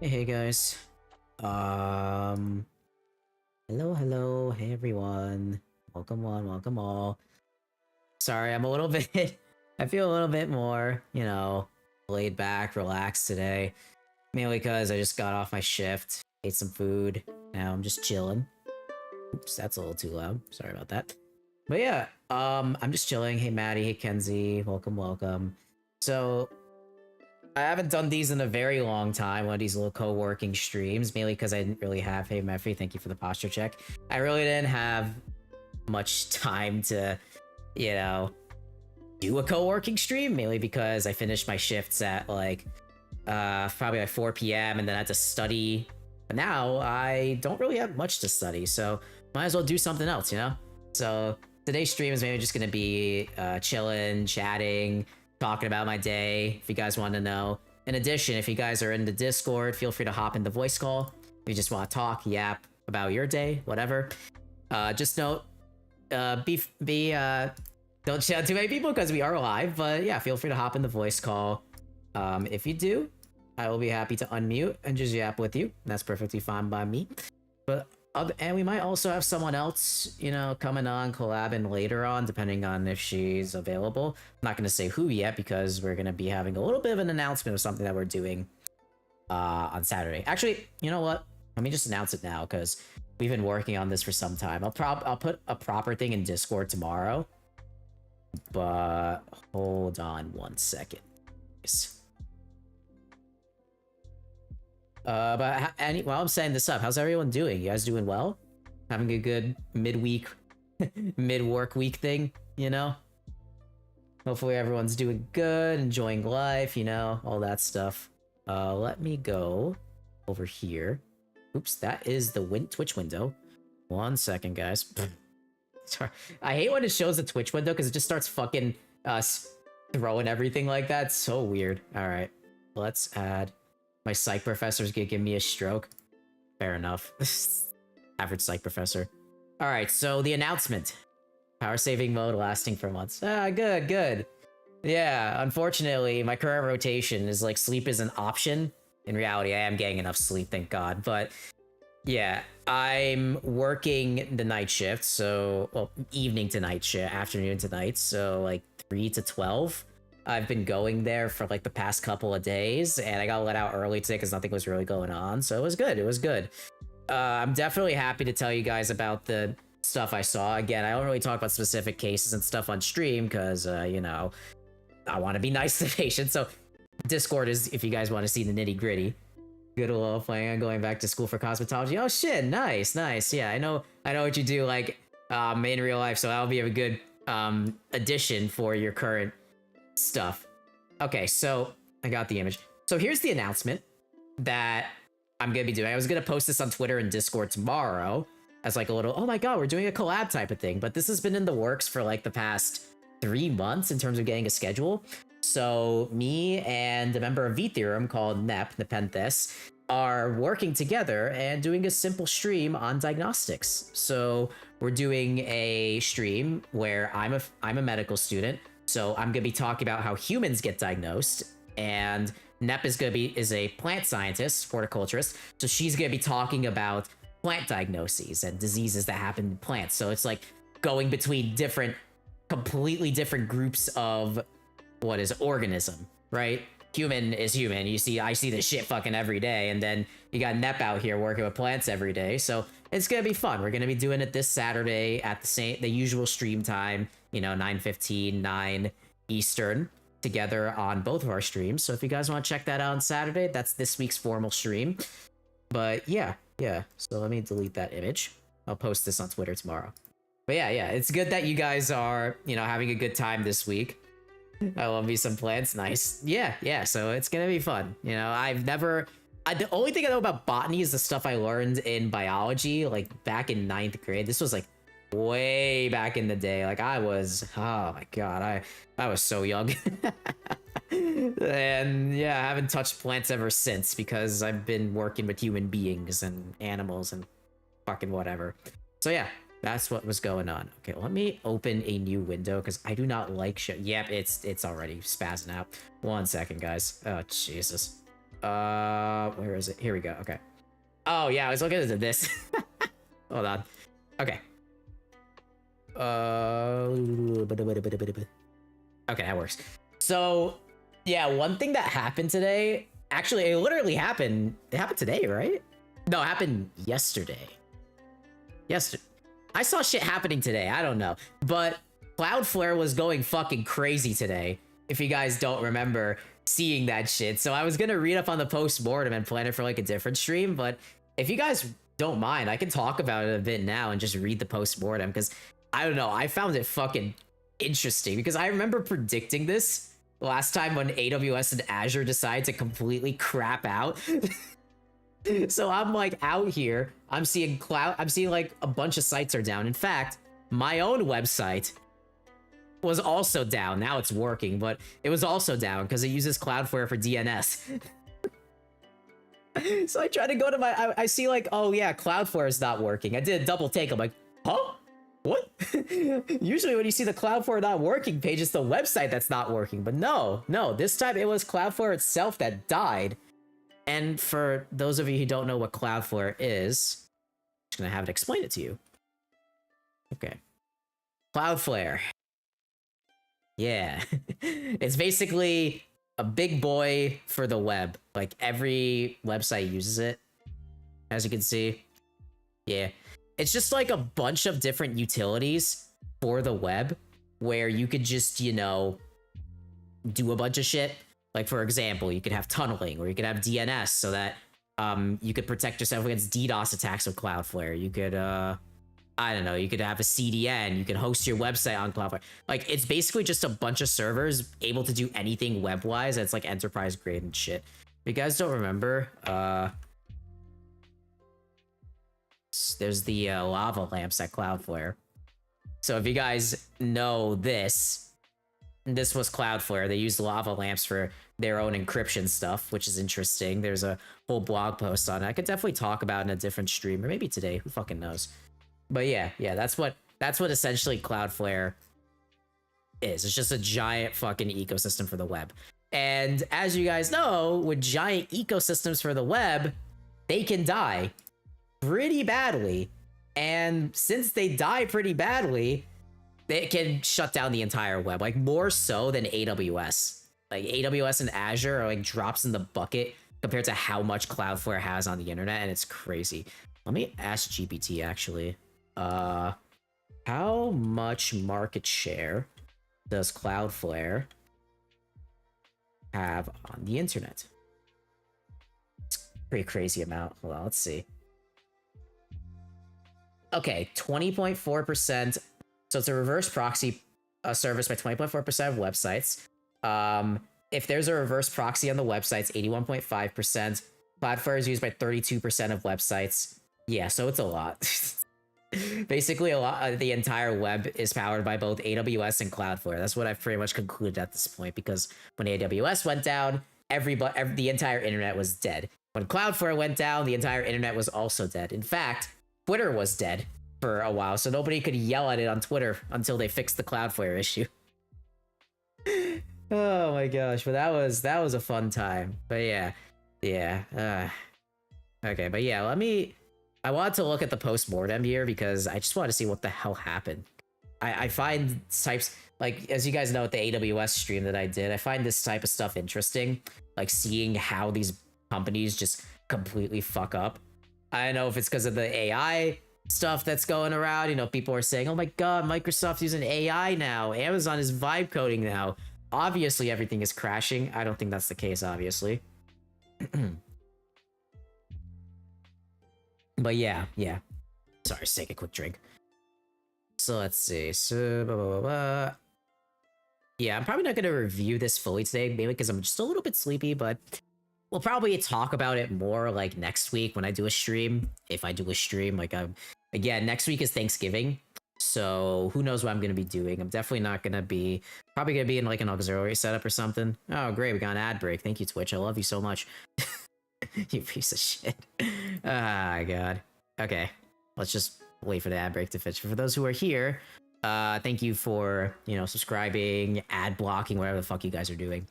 Hey guys. Um hello, hey everyone. Welcome on, welcome all. Sorry, I'm a little bit I feel a little bit more, laid back, relaxed today. Mainly because I just got off my shift, ate some food. Now I'm just chilling. Oops, that's a little too loud. Sorry about that. But yeah, I'm just chilling. Hey Maddie, hey Kenzie, welcome. So I haven't done these in a very long time, one of these little co-working streams, mainly because I didn't really have, hey Meffy, thank you for the posture check. I really didn't have much time to, you know, do a co-working stream, mainly because I finished my shifts at like, probably like 4 p.m. and then I had to study. But now I don't really have much to study, so might as well do something else, you know? So today's stream is maybe just gonna be chilling, chatting, talking about my day, if you guys want to know. In addition, if you guys are in the Discord, feel free to hop in the voice call. If you just want to talk, yap about your day, whatever. Just note, don't shout too many people because we are live, but yeah, feel free to hop in the voice call. If you do, I will be happy to unmute and just yap with you. That's perfectly fine by me. But and we might also have someone else, coming on, collabing later on, depending on if she's available. I'm not going to say who yet because we're going to be having a little bit of an announcement of something that we're doing on Saturday. Actually, you know what? Let me just announce it now because we've been working on this for some time. I'll put a proper thing in Discord tomorrow. But hold on one second. While I'm setting this up, how's everyone doing? You guys doing well? Having a good midweek, mid-work week thing, Hopefully everyone's doing good, enjoying life, all that stuff. Let me go over here. Oops, that is the Twitch window. 1 second, guys. Sorry. I hate when it shows the Twitch window because it just starts fucking throwing everything like that. It's so weird. All right, let's add. My psych professor's gonna give me a stroke. Fair enough. Average psych professor. All right, so the announcement. Power saving mode lasting for months. Good. Yeah, unfortunately, my current rotation is like sleep is an option. In reality, I am getting enough sleep, thank God. But yeah, I'm working the night shift, so, well, evening to night shift, afternoon to night, so like 3 to 12. I've been going there for like the past couple of days, and I got let out early today because nothing was really going on, so it was good. I'm definitely happy to tell you guys about the stuff I saw. Again, I don't really talk about specific cases and stuff on stream because, I want to be nice to patients, so Discord is if you guys want to see the nitty gritty. Good old planning on going back to school for cosmetology. Oh shit, nice. Yeah, I know what you do like in real life, so that'll be a good addition for your current stuff. Okay, so I got the image. So here's the announcement that I'm gonna be doing. I was gonna post this on Twitter and Discord tomorrow as like a little, oh my god, we're doing a collab type of thing. But this has been in the works for like the past 3 months in terms of getting a schedule. So me and a member of V-Theorem called Nepenthes are working together and doing a simple stream on diagnostics. So we're doing a stream where I'm a medical student. So I'm gonna be talking about how humans get diagnosed, and Nep is a plant scientist, horticulturist. So she's gonna be talking about plant diagnoses and diseases that happen in plants. So it's like going between completely different groups of what is organism, right? Human is human. I see this shit fucking every day, and then you got Nep out here working with plants every day. So it's gonna be fun. We're gonna be doing it this Saturday at the usual stream time, 9:15, 9 Eastern, together on both of our streams. So if you guys want to check that out on Saturday, that's this week's formal stream. But yeah. So let me delete that image. I'll post this on Twitter tomorrow. But yeah, it's good that you guys are, having a good time this week. I love me some plants. Nice. Yeah. So it's gonna be fun. The only thing I know about botany is the stuff I learned in biology, like back in 9th grade. This was like way back in the day. Like I was, oh my god, I was so young. And yeah, I haven't touched plants ever since because I've been working with human beings and animals and fucking whatever. So yeah. That's what was going on. Okay, let me open a new window because I do not like shit. Yep, it's already spazzing out. 1 second, guys. Oh, Jesus. Where is it? Here we go. Okay. Oh yeah, I was looking at this. Hold on. Okay. Okay, that works. So, yeah, one thing that happened today, actually, it literally happened. It happened today, right? No, it happened yesterday. Yesterday. I saw shit happening today. I don't know. But Cloudflare was going fucking crazy today, if you guys don't remember seeing that shit. So I was gonna read up on the post-mortem and plan it for like a different stream, but if you guys don't mind, I can talk about it a bit now and just read the post-mortem, because I don't know, I found it fucking interesting, because I remember predicting this last time when AWS and Azure decided to completely crap out. So I'm like out here, I'm seeing like a bunch of sites are down. In fact, my own website was also down. Now it's working, but it was also down because it uses Cloudflare for DNS. So I try to go to my, I see like, oh yeah, Cloudflare is not working. I did a double take. I'm like, huh? What? Usually when you see the Cloudflare not working page, it's the website that's not working. But no, this time it was Cloudflare itself that died. And for those of you who don't know what Cloudflare is, I'm just gonna have it explain it to you. Okay. Cloudflare. Yeah. It's basically a big boy for the web. Like every website uses it, as you can see. Yeah. It's just like a bunch of different utilities for the web where you could just, you know, do a bunch of shit. Like, for example, you could have tunneling, or you could have DNS so that you could protect yourself against DDoS attacks with Cloudflare. You could, I don't know, you could have a CDN, you could host your website on Cloudflare. Like, it's basically just a bunch of servers able to do anything web-wise that's, like, enterprise grade and shit. If you guys don't remember, there's the lava lamps at Cloudflare. So if you guys know this was Cloudflare. They used lava lamps for their own encryption stuff, which is interesting. There's a whole blog post on it. I could definitely talk about it in a different stream, or maybe today. Who fucking knows? But yeah, that's what essentially Cloudflare is. It's just a giant fucking ecosystem for the web. And as you guys know, with giant ecosystems for the web, they can die pretty badly. And since they die pretty badly, they can shut down the entire web, like more so than AWS. Like AWS and Azure are like drops in the bucket compared to how much Cloudflare has on the internet, and it's crazy. Let me ask GPT actually. How much market share does Cloudflare have on the internet? It's a pretty crazy amount. Hold on, let's see. Okay, 20.4%. So it's a reverse proxy service by 20.4% of websites. If there's a reverse proxy on the websites, 81.5%. Cloudflare is used by 32% of websites. Yeah, so it's a lot. Basically, a lot. The entire web is powered by both AWS and Cloudflare. That's what I've pretty much concluded at this point, because when AWS went down, the entire internet was dead. When Cloudflare went down, the entire internet was also dead. In fact, Twitter was dead for a while, so nobody could yell at it on Twitter until they fixed the Cloudflare issue. Oh my gosh, but that was a fun time. But yeah. Okay, but yeah, I wanted to look at the post-mortem here because I just wanted to see what the hell happened. I find types, like, as you guys know, at the AWS stream that I did, I find this type of stuff interesting, like seeing how these companies just completely fuck up. I don't know if it's because of the AI stuff that's going around. You know, people are saying, oh my god, Microsoft's using AI now. Amazon is vibe coding now. Obviously, everything is crashing. I don't think that's the case, obviously. But yeah. Sorry, just take a quick drink. So let's see. So, yeah, I'm probably not going to review this fully today, maybe because I'm just a little bit sleepy, but we'll probably talk about it more like next week when I do a stream. If I do a stream, like again, next week is Thanksgiving, so who knows what I'm gonna be doing. I'm definitely not gonna be, probably gonna be in like an auxiliary setup or something. Oh great, we got an ad break. Thank you, Twitch. I love you so much. You piece of shit. Ah god. Okay, let's just wait for the ad break to finish. For those who are here, thank you for, you know, subscribing, ad blocking, whatever the fuck you guys are doing.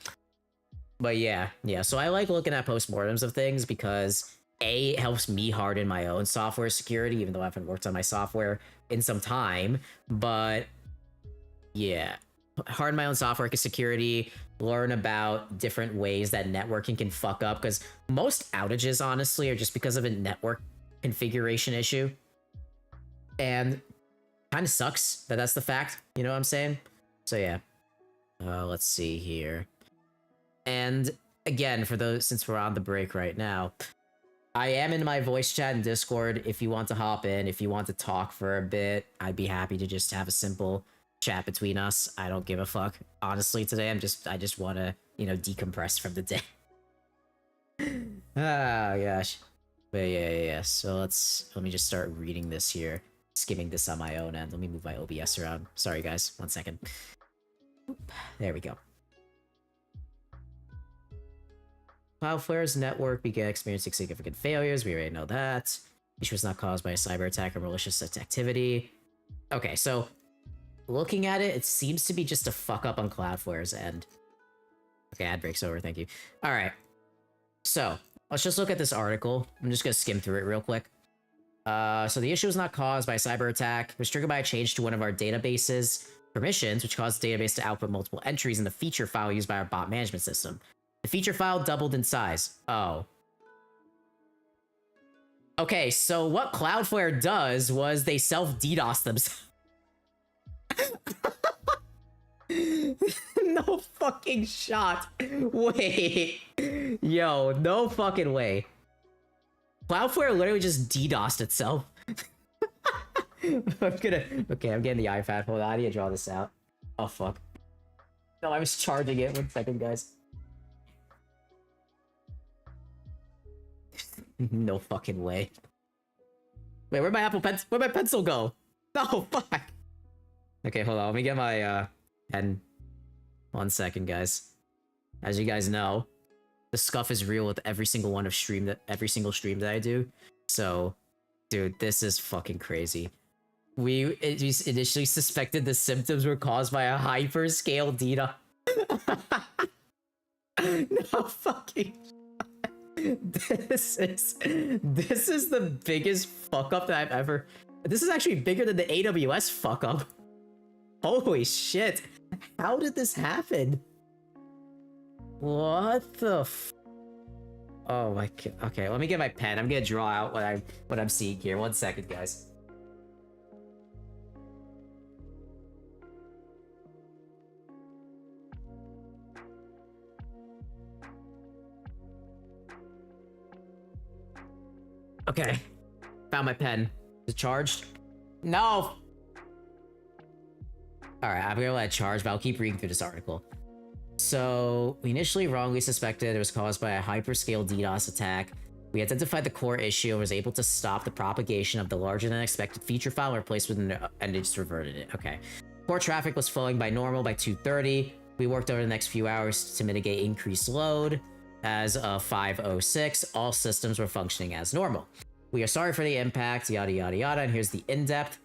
But yeah, so I like looking at postmortems of things because A, it helps me harden my own software security, even though I haven't worked on my software in some time. But yeah, harden my own software security, learn about different ways that networking can fuck up, because most outages, honestly, are just because of a network configuration issue. And kind of sucks that that's the fact, you know what I'm saying? So yeah, let's see here. And again, for those, since we're on the break right now, I am in my voice chat and Discord. If you want to hop in, if you want to talk for a bit, I'd be happy to just have a simple chat between us. I don't give a fuck. Honestly, today I just want to, you know, decompress from the day. Oh gosh. But yeah. So let me just start reading this here. Skimming this on my own end. Let me move my OBS around. Sorry guys, 1 second. There we go. Cloudflare's network began experiencing significant failures. We already know that. Issue was not caused by a cyber attack or malicious activity. Okay, so looking at it, it seems to be just a fuck up on Cloudflare's end. Okay, ad break's over, thank you. All right, so let's just look at this article. I'm just gonna skim through it real quick. So the issue was not caused by a cyber attack. It was triggered by a change to one of our database's permissions, which caused the database to output multiple entries in the feature file used by our bot management system. The feature file doubled in size. Oh. Okay, so what Cloudflare does was they self-DDoS themselves. No fucking shot. Wait. Yo, no fucking way. Cloudflare literally just DDoSed itself. I'm getting the iPad. Hold on, I need to draw this out. Oh, fuck. No, I was charging it. 1 second, guys. No fucking way. Wait, where'd my Apple Pencil? Where'd my pencil go? No, fuck. Okay, hold on. Let me get my pen. 1 second, guys. As you guys know, the scuff is real with every single stream that I do. So, dude, this is fucking crazy. We initially suspected the symptoms were caused by a hyperscale DDoS. No fucking. This is the biggest fuck up that I've ever. This is actually bigger than the AWS fuck up. Holy shit! How did this happen? What the? Oh my god. Okay, let me get my pen. I'm gonna draw out what I'm seeing here. 1 second, guys. Okay, found my pen. Is it charged? No! Alright, I'm gonna let it charge, but I'll keep reading through this article. So, we initially wrongly suspected it was caused by a hyperscale DDoS attack. We identified the core issue and was able to stop the propagation of the larger than expected feature file and replaced with and it just reverted it. Okay. Core traffic was flowing by normal by 2:30. We worked over the next few hours to mitigate increased load. As of 5:06, all systems were functioning as normal. We are sorry for the impact, yada yada yada, and here's the in-depth.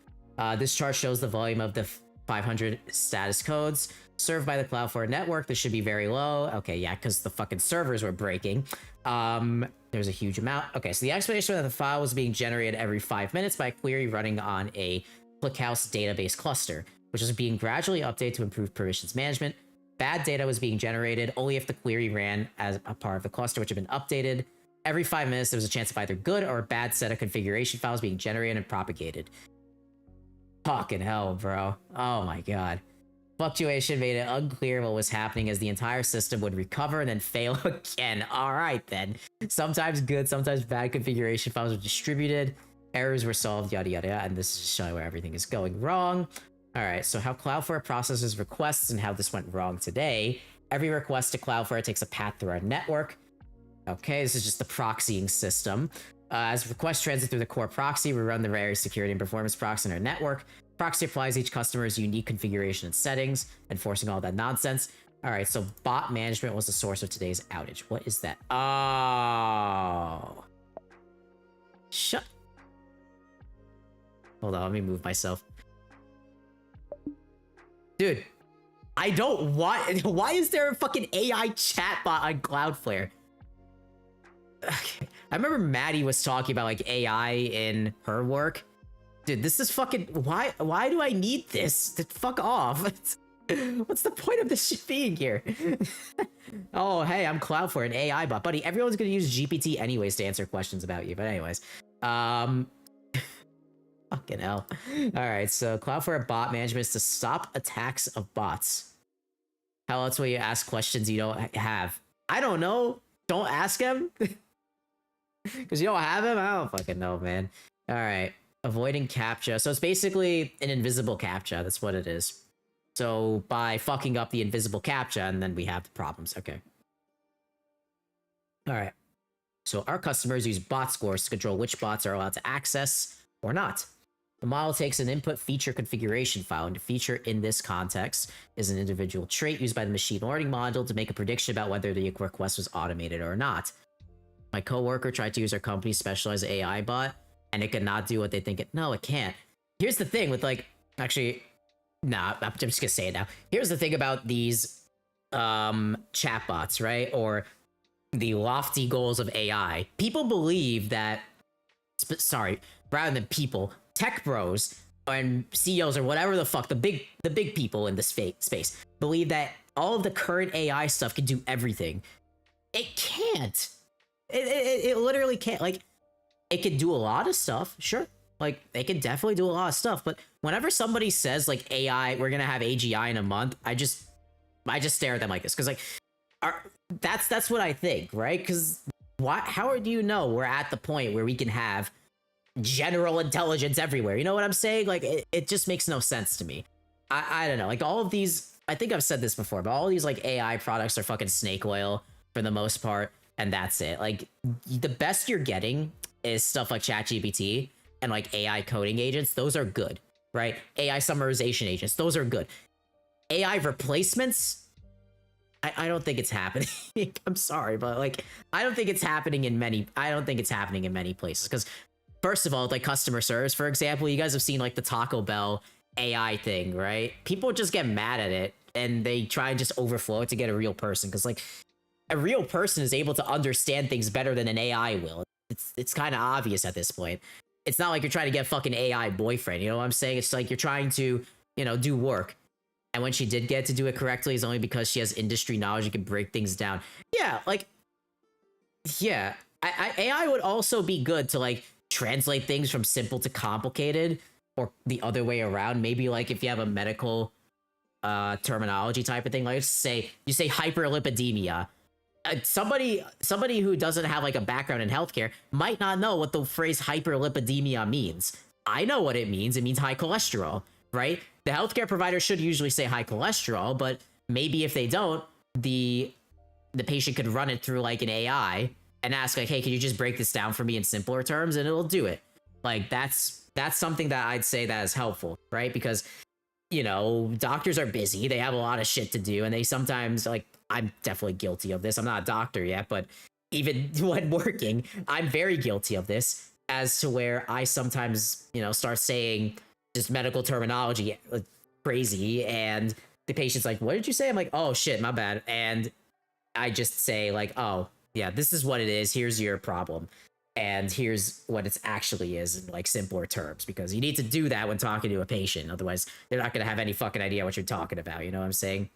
This chart shows the volume of the 500 status codes served by the Cloudflare network. This should be very low. Okay, yeah, because the fucking servers were breaking. There's a huge amount. Okay, so the explanation that the file was being generated every 5 minutes by a query running on a ClickHouse database cluster, which was being gradually updated to improve permissions management. Bad data was being generated only if the query ran as a part of the cluster, which had been updated. Every 5 minutes, there was a chance of either good or a bad set of configuration files being generated and propagated. Fucking hell, bro. Oh my god. Fluctuation made it unclear what was happening as the entire system would recover and then fail again. Alright then. Sometimes good, sometimes bad configuration files were distributed. Errors were solved, yada yada yada, and this is showing where everything is going wrong. Alright, so how Cloudflare processes requests and how this went wrong today. Every request to Cloudflare takes a path through our network. Okay, this is just the proxying system. As requests transit through the core proxy, we run the various security and performance proxy in our network. Proxy applies each customer's unique configuration and settings, enforcing all that nonsense. Alright, so bot management was the source of today's outage. What is that? Oh. Shut. Hold on, let me move myself. Dude. I don't want. Why is there a fucking AI chatbot on Cloudflare? Okay. I remember Maddie was talking about like AI in her work. Dude, this is fucking. Why do I need this? Fuck off. What's the point of this shit being here? Oh, hey, I'm Cloudflare, an AI bot. Buddy, everyone's gonna use GPT anyways to answer questions about you. But anyways. Fucking hell. Alright, so Cloudflare bot management is to stop attacks of bots. How else will you ask questions you don't have? I don't know. Don't ask him. Because you don't have him? I don't fucking know, man. Alright. Avoiding CAPTCHA. So it's basically an invisible CAPTCHA. That's what it is. So by fucking up the invisible CAPTCHA, and then we have the problems. Okay. Alright. So our customers use bot scores to control which bots are allowed to access or not. The model takes an input feature configuration file, and the feature in this context is an individual trait used by the machine learning module to make a prediction about whether the request was automated or not. My coworker tried to use our company's specialized AI bot, and it could not do what they think it... No, it can't. Here's the thing with, like... Actually, nah, I'm just gonna say it now. Here's the thing about these chatbots, right? Or the lofty goals of AI. People believe that... Sorry, rather than people... Tech bros and CEOs or whatever the fuck, the big people in this space believe that all of the current AI stuff can do everything. It can't. It literally can't. Like, it can do a lot of stuff, sure. Like, they can definitely do a lot of stuff, but whenever somebody says, like, AI, we're gonna have AGI in a month, I just stare at them like this, because, like, that's what I think, right? Because how do you know we're at the point where we can have general intelligence everywhere? You know what I'm saying? Like, it just makes no sense to me. I don't know. Like, all of these, I think I've said this before, but all of these, like, AI products are fucking snake oil for the most part, and that's it. Like, the best you're getting is stuff like ChatGPT and, like, AI coding agents. Those are good, right? AI summarization agents. Those are good. AI replacements, I don't think it's happening. I'm sorry, but, like, I don't think it's happening in many places, because first of all, like customer service, for example, you guys have seen like the Taco Bell AI thing, right? People just get mad at it and they try and just overflow it to get a real person, because like a real person is able to understand things better than an AI will. It's kind of obvious at this point. It's not like you're trying to get fucking AI boyfriend, you know what I'm saying? It's like you're trying to, you know, do work. And when she did get to do it correctly, it's only because she has industry knowledge and can break things down. Yeah, like, yeah. AI would also be good to like translate things from simple to complicated, or the other way around. Maybe like if you have a medical terminology type of thing, like say you say hyperlipidemia, somebody who doesn't have like a background in healthcare might not know what the phrase hyperlipidemia means. I know what it means. It means high cholesterol, right? The healthcare provider should usually say high cholesterol, but maybe if they don't, the patient could run it through like an AI and ask like, hey, can you just break this down for me in simpler terms? And it'll do it. Like, that's something that I'd say that is helpful, right? Because, you know, doctors are busy. They have a lot of shit to do. And they sometimes, like, I'm definitely guilty of this. I'm not a doctor yet, but even when working, I'm very guilty of this, as to where I sometimes, you know, start saying just medical terminology like, crazy. And the patient's like, what did you say? I'm like, oh, shit, my bad. And I just say like, oh, yeah, this is what it is. Here's your problem. And here's what it actually is in like simpler terms, because you need to do that when talking to a patient. Otherwise, they're not going to have any fucking idea what you're talking about. You know what I'm saying?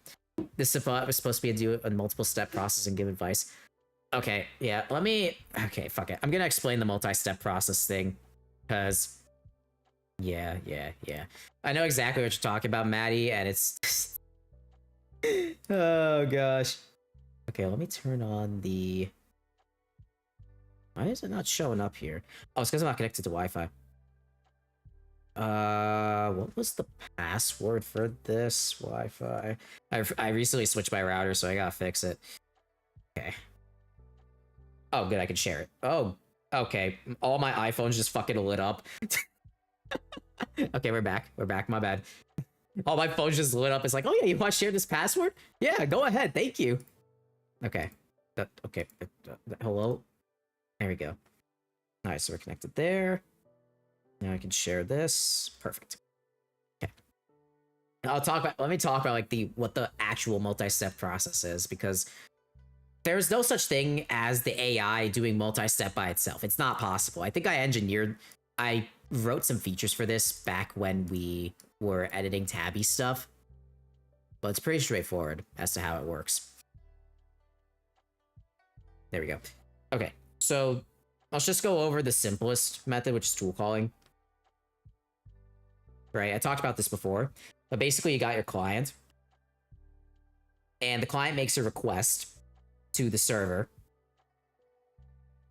This was supposed to be a multiple step process and give advice. Okay, yeah, okay, fuck it. I'm going to explain the multi-step process thing, because yeah. I know exactly what you're talking about, Maddie, and it's... oh, gosh. Okay, let me turn on the... Why is it not showing up here? Oh, it's because I'm not connected to Wi-Fi. What was the password for this Wi-Fi? I recently switched my router, so I gotta fix it. Okay. Oh, good, I can share it. Oh, okay. All my iPhones just fucking lit up. Okay, we're back. My bad. All my phones just lit up. It's like, oh yeah, you want to share this password? Yeah, go ahead. Thank you. Okay. Okay. Hello? There we go. All right, so we're connected there. Now I can share this. Perfect. Okay. let me talk about like what the actual multi-step process is, because there's no such thing as the AI doing multi-step by itself. It's not possible. I think I wrote some features for this back when we were editing Tabby stuff, but it's pretty straightforward as to how it works. There we go. Okay, so let's just go over the simplest method, which is tool calling. Right, I talked about this before, but basically you got your client, and the client makes a request to the server,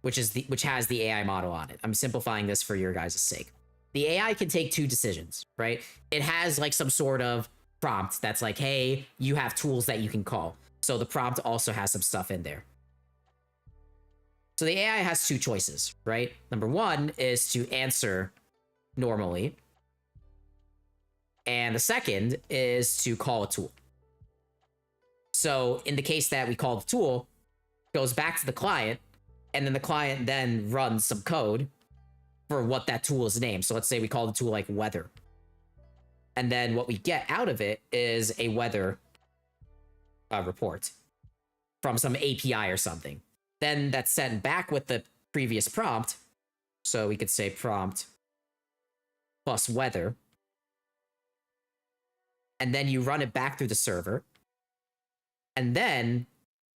which has the AI model on it. I'm simplifying this for your guys' sake. The AI can take two decisions, right? It has like some sort of prompt that's like, hey, you have tools that you can call. So the prompt also has some stuff in there. So the AI has two choices, right? Number one is to answer normally, and the second is to call a tool. So in the case that we call the tool, it goes back to the client, and then the client then runs some code for what that tool is named. So let's say we call the tool like weather. And then what we get out of it is a weather report from some API or something. Then that's sent back with the previous prompt. So we could say prompt plus weather. And then you run it back through the server. And then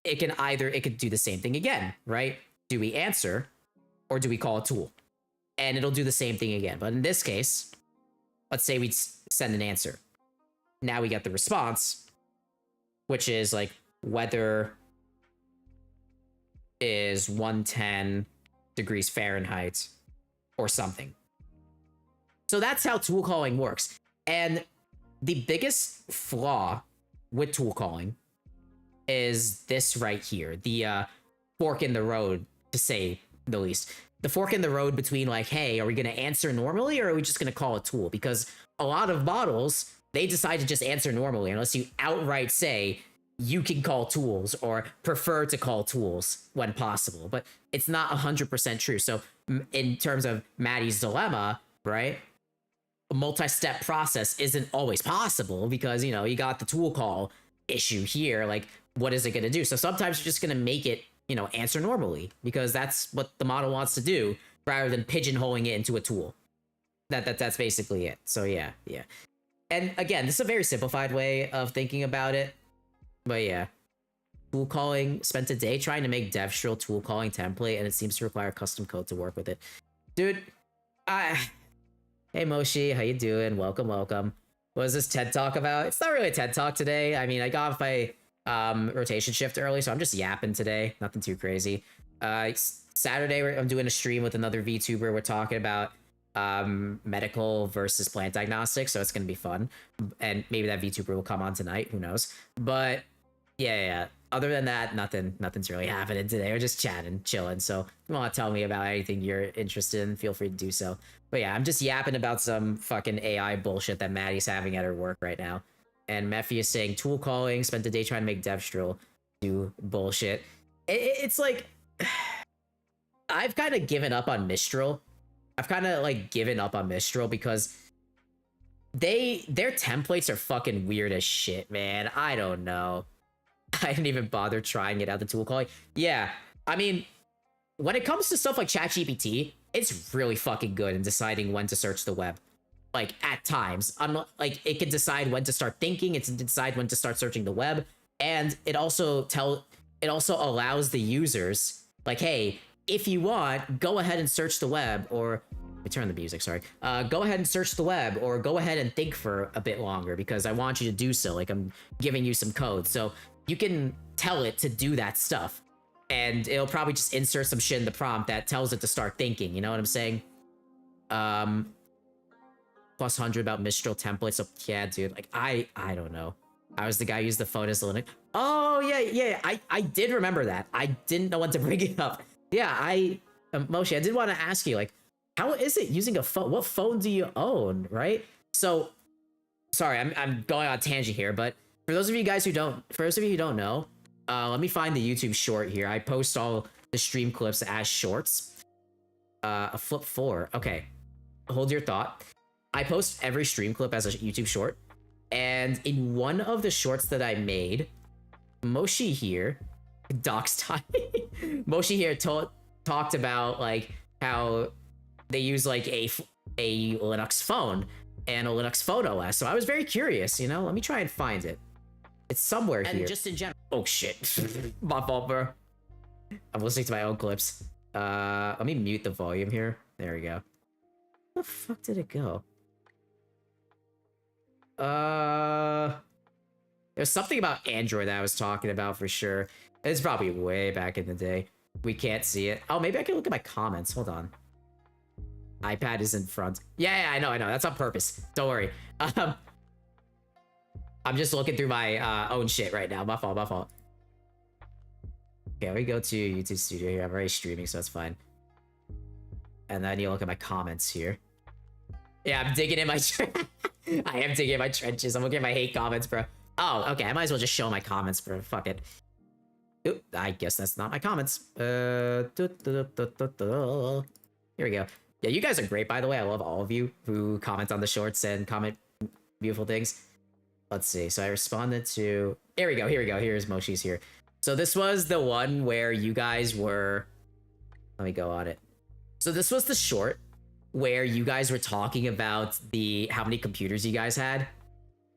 it could do the same thing again, right? Do we answer or do we call a tool? And it'll do the same thing again. But in this case, let's say we send an answer. Now we get the response, which is like weather is 110 degrees Fahrenheit or something. So that's how tool calling works. And the biggest flaw with tool calling is this right here, the fork in the road, to say the least. The fork in the road between like, hey, are we going to answer normally or are we just going to call a tool? Because a lot of models, they decide to just answer normally unless you outright say you can call tools or prefer to call tools when possible. But it's not 100% true. So in terms of Maddie's dilemma, right? A multi-step process isn't always possible because, you know, you got the tool call issue here. Like, what is it going to do? So sometimes you're just going to make it, you know, answer normally because that's what the model wants to do rather than pigeonholing it into a tool. That's basically it. So yeah. And again, this is a very simplified way of thinking about it. But yeah. Tool calling, spent a day trying to make DevStrill tool calling template, and it seems to require custom code to work with it. Dude, hey Moshi, how you doing? Welcome. What is this TED Talk about? It's not really a TED Talk today. I mean, I got off my rotation shift early, so I'm just yapping today. Nothing too crazy. Saturday, I'm doing a stream with another VTuber. We're talking about medical versus plant diagnostics, so it's gonna be fun. And maybe that VTuber will come on tonight. Who knows? But yeah. Other than that, nothing's really happening today. We're just chatting, chilling. So if you want to tell me about anything you're interested in, feel free to do so. But yeah, I'm just yapping about some fucking AI bullshit that Maddie's having at her work right now. And Mephi is saying tool calling, spent the day trying to make DevStrill do bullshit. It's like, I've kind of given up on Mistral. Because their templates are fucking weird as shit, man. I don't know. I didn't even bother trying it out, the tool calling. Yeah, I mean, when it comes to stuff like ChatGPT, it's really fucking good in deciding when to search the web. Like, at times. It can decide when to start thinking, it can decide when to start searching the web, and it also allows the users, like, hey, if you want, go ahead and search the web, or... Let me turn the music, sorry. Go ahead and search the web, or go ahead and think for a bit longer, because I want you to do so. Like, I'm giving you some code. So you can tell it to do that stuff, and it'll probably just insert some shit in the prompt that tells it to start thinking. You know what I'm saying? Plus 100 about Mistral templates. So yeah, dude. Like, I don't know. I was the guy who used the phone as Linux. Oh yeah. I did remember that. I didn't know when to bring it up. Yeah, Moshe, I did want to ask you, like, how is it using a phone? What phone do you own, right? So, sorry, I'm going on a tangent here, but for those of you who don't know, let me find the YouTube short here. I post all the stream clips as shorts. A flip 4. Okay, hold your thought. I post every stream clip as a YouTube short. And in one of the shorts that I made, Moshi here, Doc's time. Moshi here talked about like how they use like a Linux phone and a Linux phone OS. So I was very curious, you know. Let me try and find it. It's somewhere here. And just in general. Oh shit, my fault, bro. I'm listening to my own clips. Let me mute the volume here. There we go. Where the fuck did it go? There's something about Android that I was talking about for sure. It's probably way back in the day. We can't see it. Oh, maybe I can look at my comments. Hold on. iPad is in front. Yeah, I know. That's on purpose. Don't worry. I'm just looking through my own shit right now. My fault. Okay, let me go to YouTube Studio here. I'm already streaming, so that's fine. And then you look at my comments here. Yeah, I'm digging in my... I am digging in my trenches. I'm looking at my hate comments, bro. Oh, okay. I might as well just show my comments, bro. Fuck it. Oop, I guess that's not my comments. Here we go. Yeah, you guys are great, by the way. I love all of you who comment on the shorts and comment beautiful things. Let's see. So I responded to... Here we go. Here's Moshi's here. So this was the one where you guys were... Let me go on it. So this was the short where you guys were talking about how many computers you guys had.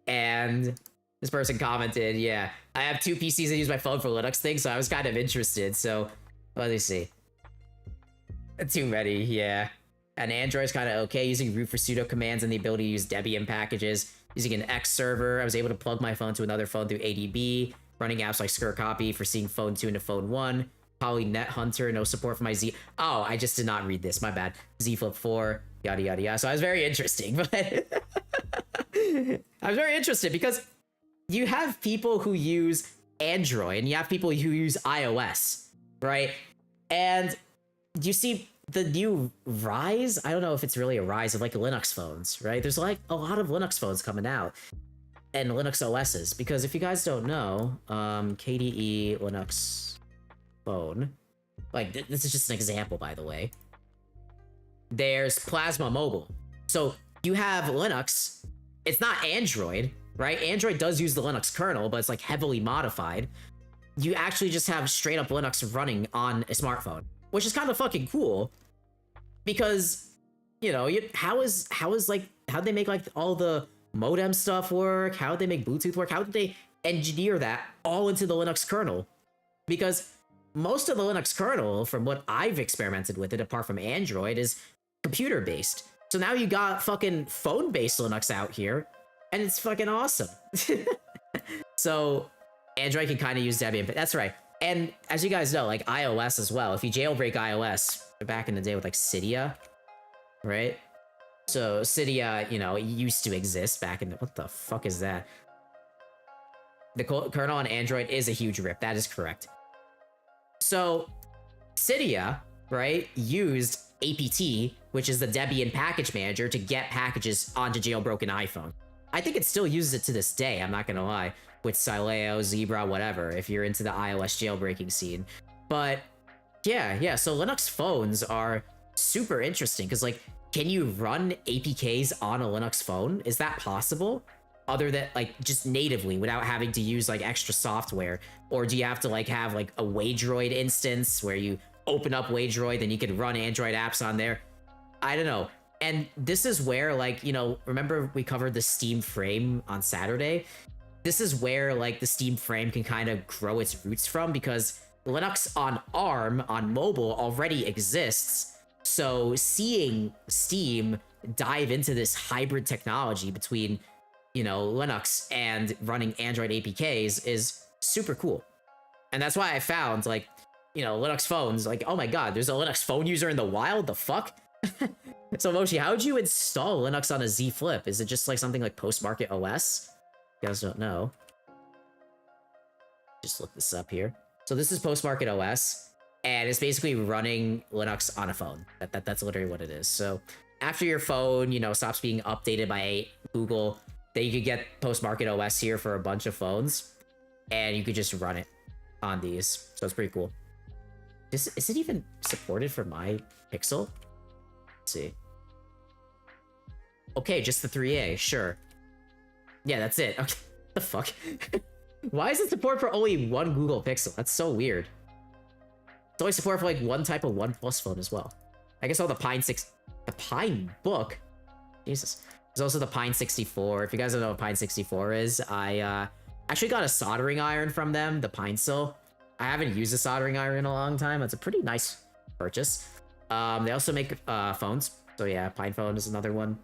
And this person commented, yeah, I have 2 PCs that use my phone for Linux things, so I was kind of interested. So let me see. Too many, yeah. And Android's kind of okay, using root for sudo commands and the ability to use Debian packages. Using an X server, I was able to plug my phone to another phone through ADB. Running apps like Skirt Copy for seeing phone 2 into phone 1. Poly Net Hunter, no support for my Z. Oh, I just did not read this. My bad. Z Flip 4, yada yada yada. So I was very interesting, but I was very interested because you have people who use Android and you have people who use iOS, right? And you see the new rise. I don't know if it's really a rise of like Linux phones, right? There's like a lot of Linux phones coming out and Linux OSs because if you guys don't know, KDE Linux phone, like this is just an example, by the way. There's Plasma Mobile. So you have Linux. It's not Android, right? Android does use the Linux kernel, but it's like heavily modified. You actually just have straight up Linux running on a smartphone, which is kind of fucking cool because, you know, how'd they make like all the modem stuff work? How'd they make Bluetooth work? How did they engineer that all into the Linux kernel? Because most of the Linux kernel, from what I've experimented with it, apart from Android, is computer-based. So now you got fucking phone-based Linux out here, and it's fucking awesome. So Android can kind of use Debian, but that's right. And as you guys know, like iOS as well, if you jailbreak iOS, back in the day with like Cydia, right? So Cydia, you know, used to exist back in the... What the fuck is that? The kernel on Android is a huge rip. That is correct. So Cydia, right, used APT, which is the Debian package manager, to get packages onto jailbroken iPhone. I think it still uses it to this day, I'm not gonna lie, with Sileo, Zebra, whatever, if you're into the iOS jailbreaking scene. But yeah, so Linux phones are super interesting, because like, can you run APKs on a Linux phone? Is that possible? Other than like just natively without having to use like extra software? Or do you have to like have like a Waydroid instance where you open up Waydroid, then you can run Android apps on there? I don't know. And this is where like, you know, remember we covered the Steam frame on Saturday? This is where like the Steam frame can kind of grow its roots from, because Linux on ARM on mobile already exists. So seeing Steam dive into this hybrid technology between, you know, Linux and running Android APKs is super cool. And that's why I found, like, you know, Linux phones, like, oh my god, there's a Linux phone user in the wild? The fuck? So, Moshi, how would you install Linux on a Z Flip? Is it just, like, something like Postmarket OS? You guys don't know. Just look this up here. So this is Postmarket OS, and it's basically running Linux on a phone. That's literally what it is. So after your phone, you know, stops being updated by Google, then you could get Postmarket OS here for a bunch of phones, and you could just run it on these. So it's pretty cool. Is it even supported for my Pixel? Let's see. Okay, just the 3A, sure. Yeah, that's it. Okay, the fuck? Why is it support for only one Google Pixel? That's so weird. It's only support for like one type of OnePlus phone as well. I guess all the the Pine Book. Jesus. There's also the Pine 64. If you guys don't know what Pine 64 is, I actually got a soldering iron from them, the Pine Sil. I haven't used a soldering iron in a long time. It's a pretty nice purchase. They also make phones. So yeah, Pine Phone is another one.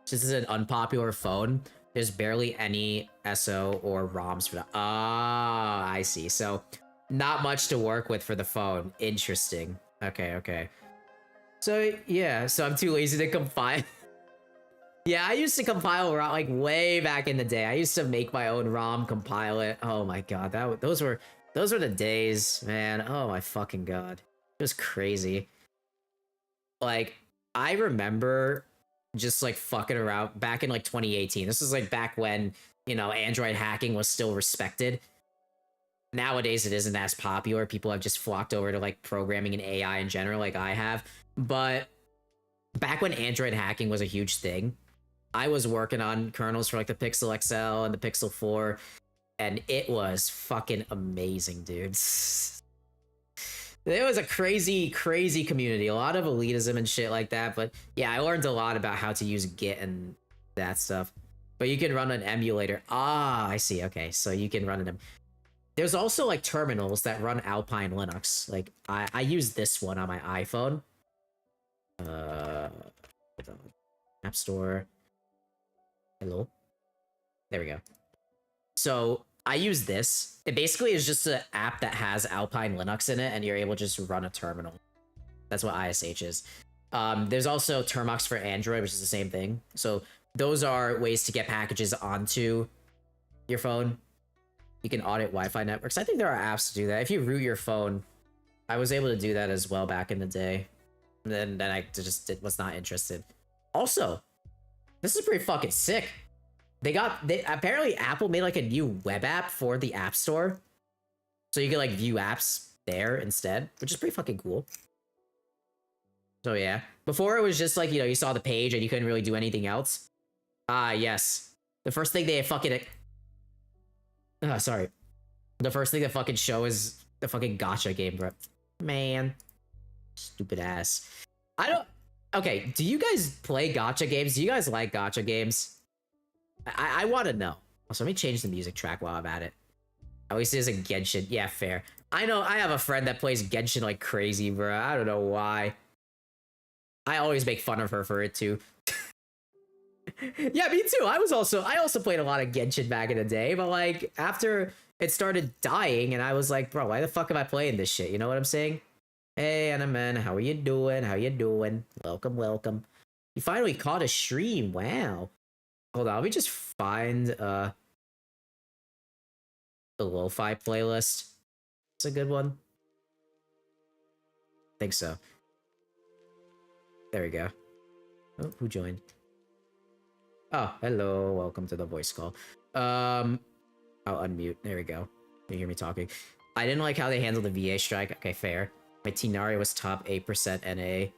This is an unpopular phone. There's barely any SO or ROMs for that. Ah, I see. So not much to work with for the phone. Interesting. Okay, okay. So yeah, so I'm too lazy to compile. Yeah, I used to compile ROM like way back in the day. I used to make my own ROM, compile it. Oh my god, those were the days, man. Oh my fucking god, it was crazy. Like I remember just like fucking around back in like 2018. This was like back when, you know, Android hacking was still respected. Nowadays it isn't as popular. People have just flocked over to like programming and AI in general, like I have. But back when Android hacking was a huge thing, I was working on kernels for like the Pixel XL and the Pixel 4, and it was fucking amazing, dude. It was a crazy, crazy community. A lot of elitism and shit like that. But yeah, I learned a lot about how to use Git and that stuff. But you can run an emulator. Ah, I see. Okay, so you can run an There's also like terminals that run Alpine Linux. Like I use this one on my iPhone. App Store. Hello. There we go. So I use this. It basically is just an app that has Alpine Linux in it, and you're able to just run a terminal. That's what ISH is. There's also Termux for Android, which is the same thing. So those are ways to get packages onto your phone. You can audit Wi-Fi networks. I think there are apps to do that. If you root your phone, I was able to do that as well back in the day. And then I just was not interested. Also, this is pretty fucking sick. Apparently Apple made like a new web app for the App Store. So you can like view apps there instead, which is pretty fucking cool. So yeah. Before it was just like, you know, you saw the page and you couldn't really do anything else. Ah, yes. The first thing they fucking... sorry. The first thing they fucking show is the fucking gacha game, bro. Man. Stupid ass. I don't... Okay, do you guys play gacha games? Do you guys like gacha games? I want to know. Also, let me change the music track while I'm at it. At least it isn't Genshin. Yeah, fair. I know, I have a friend that plays Genshin like crazy, bro. I don't know why. I always make fun of her for it, too. Yeah, me too. I also played a lot of Genshin back in the day, but like, after it started dying, and I was like, bro, why the fuck am I playing this shit? You know what I'm saying? Hey, Annaman, how are you doing? How you doing? Welcome, welcome. You finally caught a stream. Wow. Hold on, let me just find the lo-fi playlist. It's a good one. I think so. There we go. Oh, who joined? Oh, hello. Welcome to the voice call. I'll unmute. There we go. You hear me talking. I didn't like how they handled the VA strike. Okay, fair. My Tinari was top 8% NA.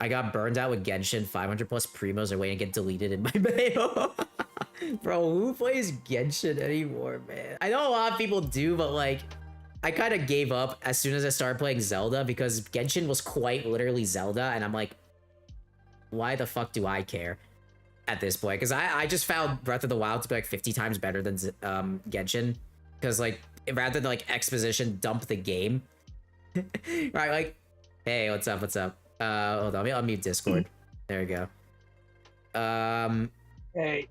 I got burned out with Genshin. 500 plus primos are waiting to get deleted in my mail. Bro, who plays Genshin anymore, man? I know a lot of people do, but like, I kind of gave up as soon as I started playing Zelda because Genshin was quite literally Zelda, and I'm like, why the fuck do I care at this point? Because I just found Breath of the Wild to be like 50 times better than Genshin. Because like, rather than like exposition dump the game. Right, like, hey, what's up, what's up? Hold on, let me unmute Discord. There we go. Hey.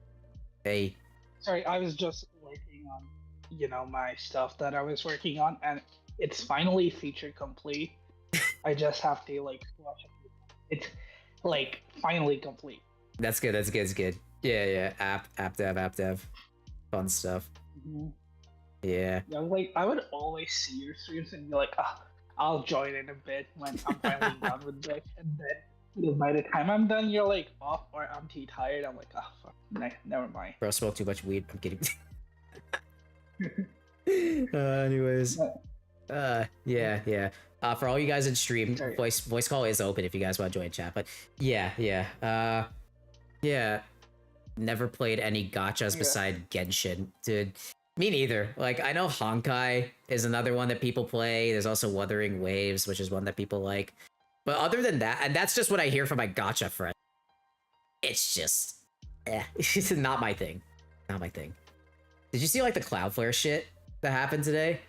Hey. Sorry, I was just working on, you know, my stuff that I was working on, and it's finally feature complete. I just have to, like, watch it. It's, like, finally complete. That's good, that's good, that's good. Yeah, yeah, app dev. Fun stuff. Mm-hmm. Yeah. Yeah, like, I would always see your streams and be like, ah, I'll join in a bit when I'm finally done with this, and then by the time I'm done, you're like off or I'm too tired. I'm like, oh, fuck, never mind. Bro, smoke too much weed. I'm kidding. Anyways. Yeah. For all you guys in stream, voice call is open if you guys want to join chat. But yeah. Yeah. Never played any gachas Yeah. beside Genshin. Dude, me neither. Like, I know Honkai is another one that people play. There's also Wuthering Waves, which is one that people like. But other than that, and that's just what I hear from my gacha friends. It's just, it's not my thing. Not my thing. Did you see, like, the Cloudflare shit that happened today?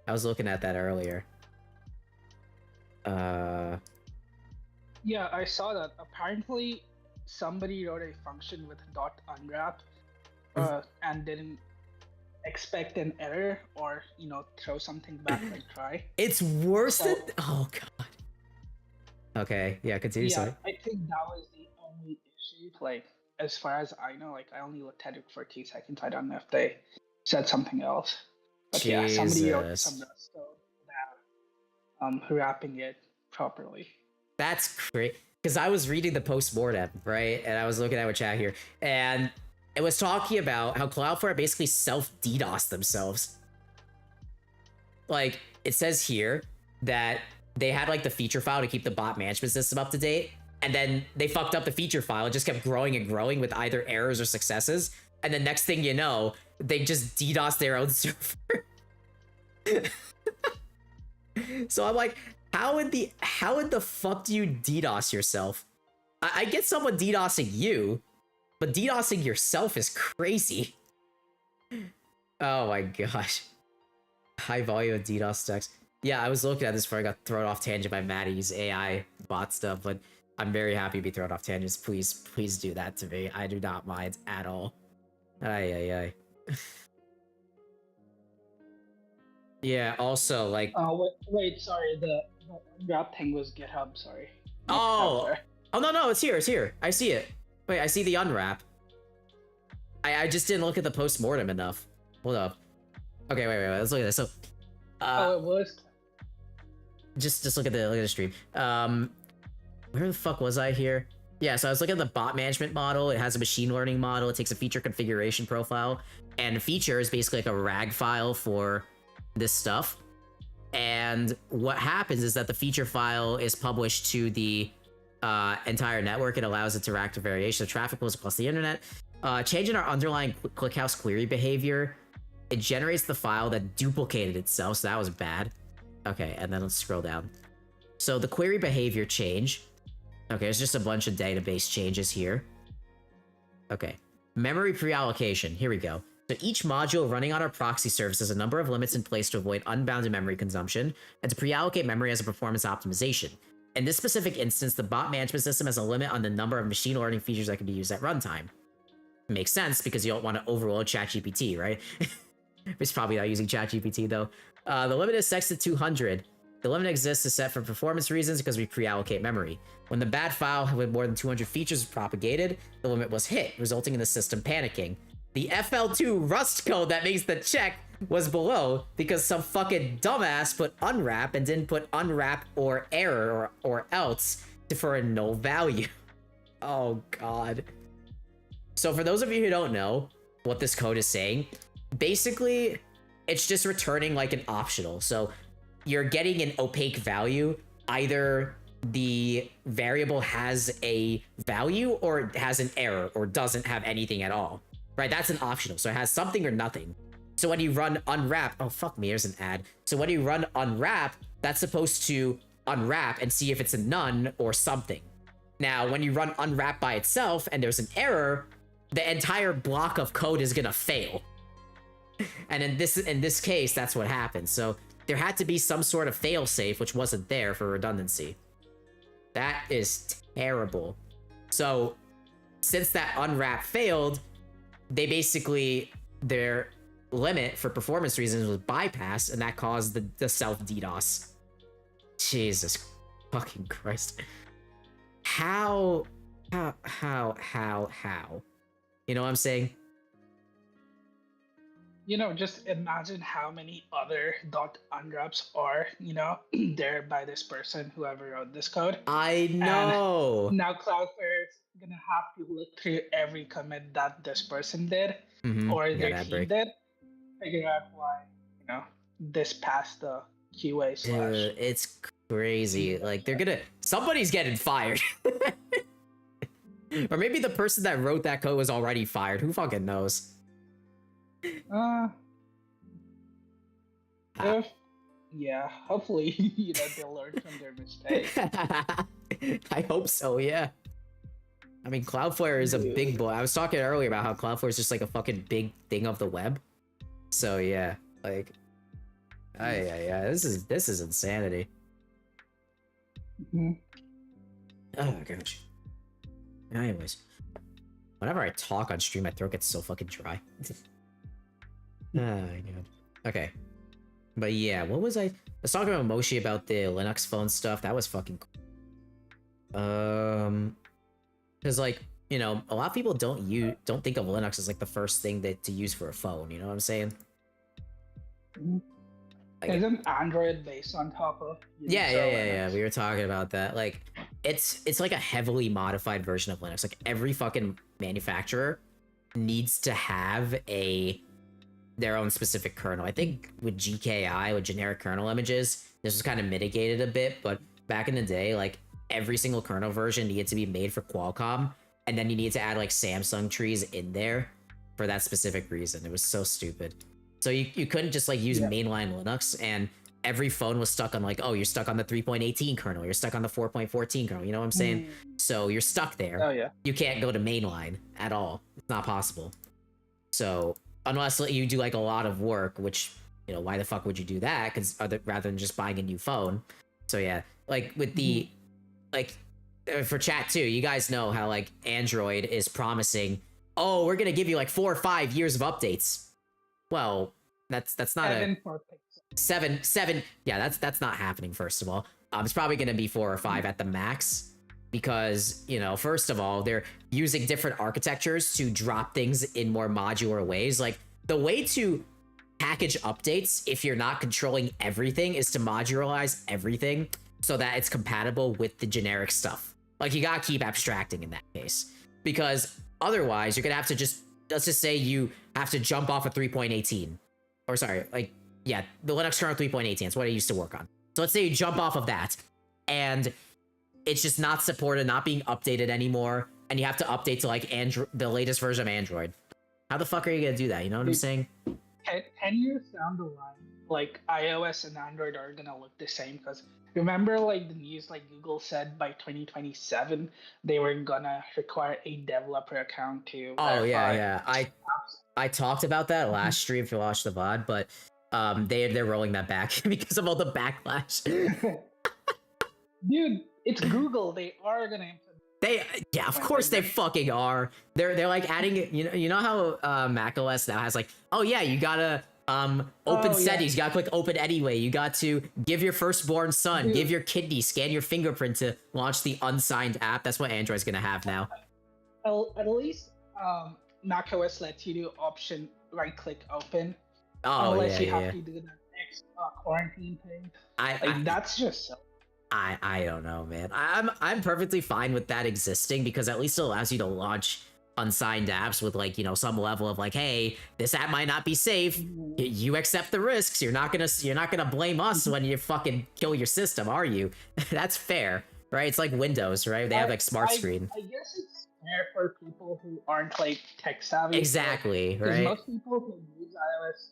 I was looking at that earlier. Yeah, I saw that. Apparently, somebody wrote a function with .unwrap and didn't expect an error or, throw something back like try. It's worse than... Oh, God. Okay, yeah, continue. Yeah, Sorry. I think that was the only issue. Like, as far as I know, like, I only looked at it for 2 seconds. I don't know if they said something else. But yeah, somebody wrote some Rust code without wrapping it properly. That's great. Because I was reading the post-mortem, right? And I was looking at what chat here. And it was talking about how Cloudflare basically self-DDoSed themselves. Like, it says here that they had, like, the feature file to keep the bot management system up to date. And then they fucked up the feature file. It just kept growing and growing with either errors or successes. And the next thing you know, they just DDoS their own server. So I'm like, how in the fuck do you DDoS yourself? I get someone DDoSing you, but DDoSing yourself is crazy. Oh my gosh. High volume of DDoS stacks. Yeah, I was looking at this before I got thrown off tangent by Maddie's AI bot stuff, but I'm very happy to be thrown off tangents. Please do that to me. I do not mind at all. Ay. Yeah, also, like... wait, sorry, the unwrap thing was GitHub, sorry. Oh, no, it's here. I see it. Wait, I see the unwrap. I just didn't look at the post-mortem enough. Hold up. Okay, wait, let's look at this. So, it was... Just look at the stream. Where the fuck was I here? Yeah, so I was looking at the bot management model. It has a machine learning model. It takes a feature configuration profile, and feature is basically like a RAG file for this stuff. And what happens is that the feature file is published to the entire network. It allows interactive variation of traffic flows across the internet. Changing our underlying ClickHouse query behavior, it generates the file that duplicated itself, so that was bad. Okay, and then let's scroll down. So the query behavior change. Okay, it's just a bunch of database changes here. Okay, memory pre-allocation. Here we go. So each module running on our proxy service has a number of limits in place to avoid unbounded memory consumption and to pre-allocate memory as a performance optimization. In this specific instance, the bot management system has a limit on the number of machine learning features that can be used at runtime. Makes sense because you don't want to overload ChatGPT, right? It's probably not using ChatGPT though. The limit is set to 200. The limit exists is set for performance reasons because we pre-allocate memory. When the bad file with more than 200 features was propagated, the limit was hit, resulting in the system panicking. The FL2 Rust code that makes the check was below because some fucking dumbass put unwrap and didn't put unwrap or error or else for a null value. Oh god. So for those of you who don't know what this code is saying, basically it's just returning like an optional. So you're getting an opaque value. Either the variable has a value or it has an error or doesn't have anything at all. Right, that's an optional. So it has something or nothing. So when you run unwrap, oh fuck me, there's an ad. So when you run unwrap, that's supposed to unwrap and see if it's a none or something. Now, when you run unwrap by itself and there's an error, the entire block of code is gonna fail. And in this case, that's what happened. So there had to be some sort of failsafe, which wasn't there for redundancy. That is terrible. So since that unwrap failed, they basically, their limit for performance reasons was bypassed, and that caused the self-DDoS. Jesus fucking Christ. How? You know what I'm saying? Just imagine how many other .unwraps are, there by this person, whoever wrote this code. I know. And now Cloudflare is gonna have to look through every commit that this person did or their team did, figure out why, this passed the QA / it's crazy. Like somebody's getting fired. Or maybe the person that wrote that code was already fired. Who fucking knows? Uh, Ah. if yeah, hopefully they'll learn from their mistake. I hope so, yeah. I mean, Cloudflare is a big boy. I was talking earlier about how Cloudflare is just like a fucking big thing of the web. So yeah, like, yeah, this is insanity. Mhm. Oh gosh. Anyways, whenever I talk on stream, my throat gets so fucking dry. Oh my god. Okay. But yeah, what was I was talking about Moshi about the Linux phone stuff. That was fucking cool. Because like, a lot of people don't think of Linux as like the first thing to use for a phone, you know what I'm saying? Like, Isn't Android based on top of yeah. Linux? We were talking about that. Like, it's like a heavily modified version of Linux. Like every fucking manufacturer needs to have their own specific kernel. I think with GKI, with generic kernel images, this was kind of mitigated a bit, but back in the day, like every single kernel version needed to be made for Qualcomm, and then you need to add like Samsung trees in there for that specific reason. It was so stupid. So you couldn't just like use mainline Linux, and every phone was stuck on like, oh, you're stuck on the 3.18 kernel, you're stuck on the 4.14 kernel, you know what I'm saying? So you're stuck there. Oh yeah. You can't go to mainline at all. It's not possible. So unless you do like a lot of work, which, why the fuck would you do that? Because rather than just buying a new phone. So yeah, like with the like for chat too, you guys know how like Android is promising, oh, we're gonna give you like 4 or 5 years of updates. Well, that's not 7. Yeah, that's not happening. First of all, it's probably gonna be 4 or 5 at the max, because first of all, they're using different architectures to drop things in more modular ways. Like the way to package updates, if you're not controlling everything, is to modularize everything so that it's compatible with the generic stuff. Like you gotta keep abstracting in that case, because otherwise you're gonna have to let's just say you have to jump off of 3.18, or sorry, like, yeah, the Linux kernel 3.18, that's what I used to work on. So let's say you jump off of that, and it's just not supported, not being updated anymore, and you have to update to like the latest version of Android. How the fuck are you gonna do that? You know what I'm saying? 10 years down the line, like iOS and Android are gonna look the same, because remember like the news, like Google said by 2027 they were gonna require a developer account to verify. Yeah. I talked about that last stream if you watched the VOD, but they're rolling that back because of all the backlash. Dude, it's Google. They are gonna implement. Yeah, of course they fucking are. They're like adding, you know how Mac OS now has like, oh yeah, you gotta open settings, you gotta click open anyway, you got to give your firstborn son, give your kidney, scan your fingerprint to launch the unsigned app. That's what Android's gonna have now. At least Mac OS lets you do option right click open. Oh, unless you have to do the next quarantine thing. That's just so. I don't know, man. I'm perfectly fine with that existing, because at least it allows you to launch unsigned apps with like, some level of like, hey, this app might not be safe. You accept the risks. You're not gonna blame us when you fucking kill your system, are you? That's fair, right? It's like Windows, right? They have like smart screen. I guess it's fair for people who aren't like tech savvy. Exactly, right? Most people who use iOS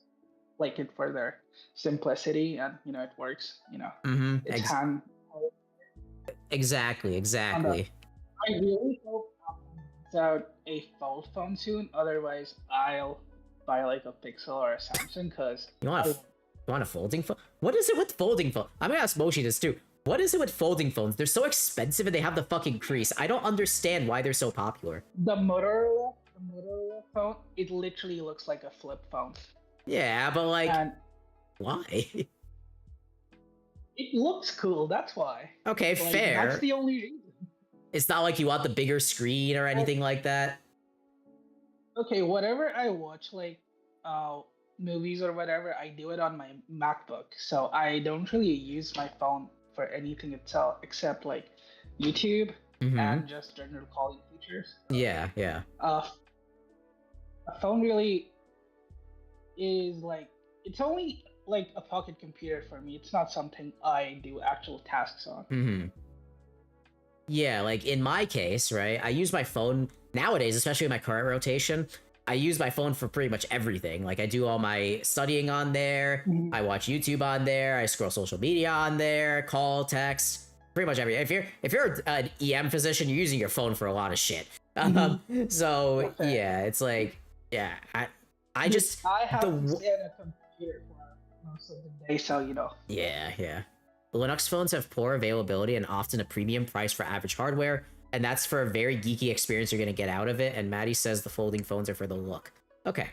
like it for their simplicity, and it works. It's hand. Exactly. I really hope Apple brings out a fold phone soon. Otherwise, I'll buy like a Pixel or a Samsung, because you want a folding phone? What is it with folding phone? I'm gonna ask Moshi this too. What is it with folding phones? They're so expensive and they have the fucking crease. I don't understand why they're so popular. The Motorola phone, it literally looks like a flip phone. Yeah, but like, why? It looks cool, that's why. Okay, fair. That's the only reason. It's not like you want the bigger screen or anything like that. Okay, whatever I watch, like movies or whatever, I do it on my MacBook. So I don't really use my phone for anything itself except like YouTube and just general calling features. Yeah. A phone really is like, it's only like a pocket computer for me. It's not something I do actual tasks on. yeah, like in my case, right? I use my phone nowadays, especially with my current rotation. I use my phone for pretty much everything. Like I do all my studying on there. Mhm. I watch YouTube on there. I scroll social media on there. Call, text, pretty much everything. If you're an EM physician, you're using your phone for a lot of shit. Mhm. So Okay. yeah, it's like yeah, I Dude, just I the have to stay at a computer for most of the day, so yeah. Linux phones have poor availability and often a premium price for average hardware, and that's for a very geeky experience you're gonna get out of it. And Maddie says the folding phones are for the look. Okay,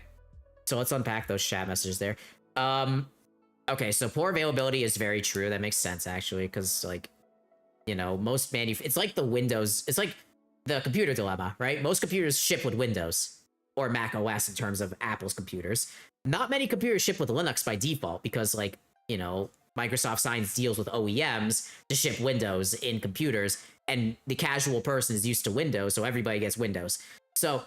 so let's unpack those chat messages there. Okay, so poor availability is very true. That makes sense actually, because like, you know, most it's like the Windows, it's like the computer dilemma, right? Most computers ship with Windows or Mac OS in terms of Apple's computers. Not many computers ship with Linux by default because, like, you know, Microsoft signs deals with OEMs to ship Windows in computers, and the casual person is used to Windows, so everybody gets Windows. So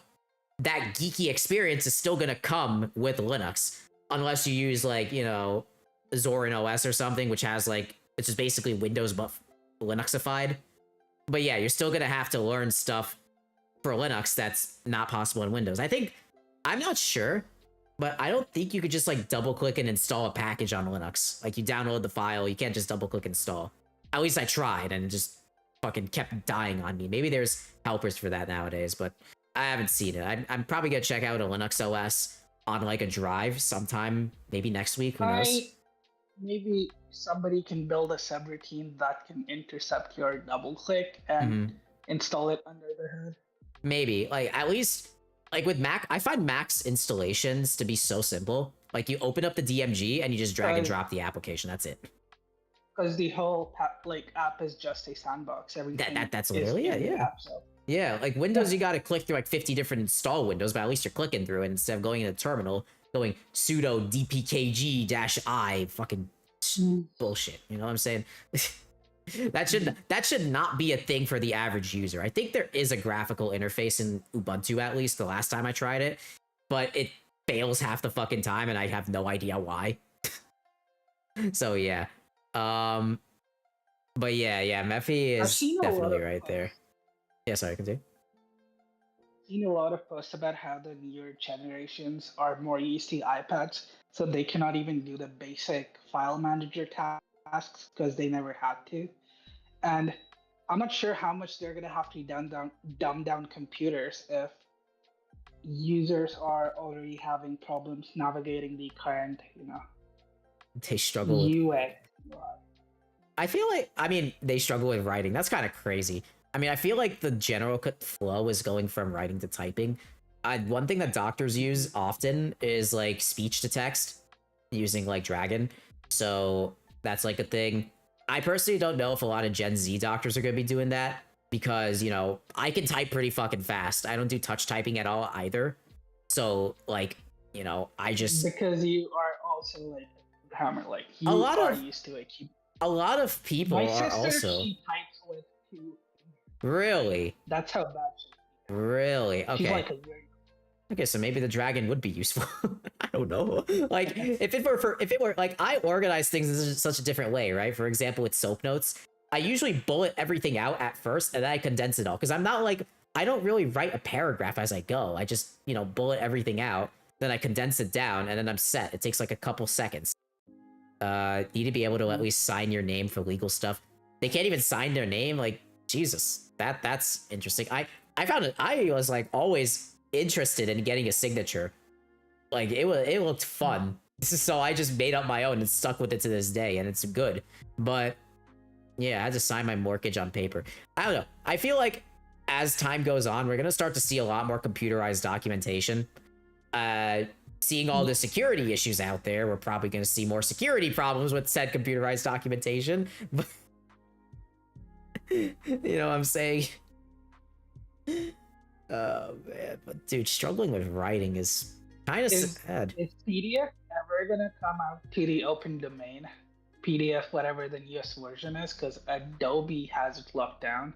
that geeky experience is still gonna come with Linux, unless you use like, you know, Zorin OS or something, which has like, it's just basically Windows but Linuxified. But yeah, you're still gonna have to learn stuff for Linux that's not possible in Windows. I think, I'm not sure, but I don't think you could just like double click and install a package on Linux. Like you download the file, you can't just double click install. At least I tried and it just fucking kept dying on me. Maybe there's helpers for that nowadays, but I haven't seen it. I'm probably gonna check out a Linux OS on like a drive sometime, maybe next week, who knows? maybe somebody can build a subroutine that can intercept your double click and Mm-hmm. install it under the hood. Maybe, like, at least, like with Mac, I find Mac's installations to be so simple. Like you open up the DMG and you just drag and drop the application. That's it. Because the whole app is just a sandbox. Everything That's is literally in it. the Yeah. app. So Yeah. Like Windows, yeah. you got to click through like 50 different install windows, but at least you're clicking through it instead of going in the terminal, going sudo dpkg-i, fucking Mm. bullshit. You know what I'm saying? That should not be a thing for the average user. I think there is a graphical interface in Ubuntu, at least the last time I tried it, but it fails half the fucking time and I have no idea why. So yeah. But yeah, Mephi I've is seen a lot definitely of right there. Yeah, sorry, continue. seen a lot of posts about how the newer generations are more used to iPads, so they cannot even do the basic file manager tasks because they never had to. And I'm not sure how much they're gonna have to dumb down computers if users are already having problems navigating the current, They struggle with UX. writing. I feel like, I mean, they struggle with writing. That's kind of crazy. I mean, I feel like the general flow is going from writing to typing. One thing that doctors use often is like speech to text using like Dragon. So that's like a thing. I personally don't know if a lot of Gen Z doctors are going to be doing that because, you know, I can type pretty fucking fast. I don't do touch typing at all either. So, like, you know, I just, Because you are also like hammer, like a you lot are of used to it. a lot of My people are sister, also she types with two. really, That's how bad she is. really She's okay. like a year. Okay, so maybe the dragon would be useful. I don't know. Like, if it were like, I organize things in such a different way, right? For example, with soap notes, I usually bullet everything out at first and then I condense it all because I'm not like, I don't really write a paragraph as I go. I just, you know, bullet everything out, then I condense it down, and then I'm set. It takes like a couple seconds. Need to be able to at least sign your name for legal stuff. They can't even sign their name. Like, Jesus, that's interesting. I found it. I was like always interested in getting a signature. Like it looked fun. So I just made up my own and stuck with it to this day, and it's good. But yeah, I had to sign my mortgage on paper. I don't know. I feel like as time goes on, we're gonna start to see a lot more computerized documentation. Seeing all the security issues out there, we're probably gonna see more security problems with said computerized documentation. But you know what I'm saying? Oh man, but dude, struggling with writing is kind of sad. Is PDF ever gonna come out to the open domain? PDF, whatever the newest version is, because Adobe has it locked down.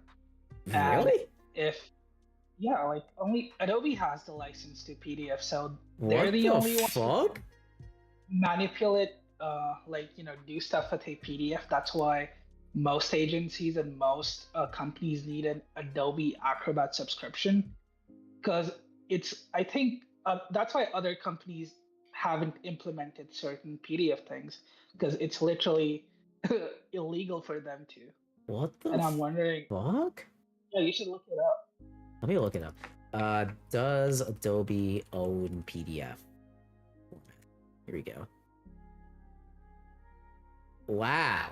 And Really? if yeah, like only Adobe has the license to PDF, so they're What the the only ones who fuck? can manipulate, like do stuff with a PDF. That's why most agencies and most companies need an Adobe Acrobat subscription because I think that's why other companies haven't implemented certain PDF things because it's literally illegal for them to. What the And I'm wondering, fuck? yeah, you should look it up. Let me look it up. Does Adobe own PDF? Here we go. Wow.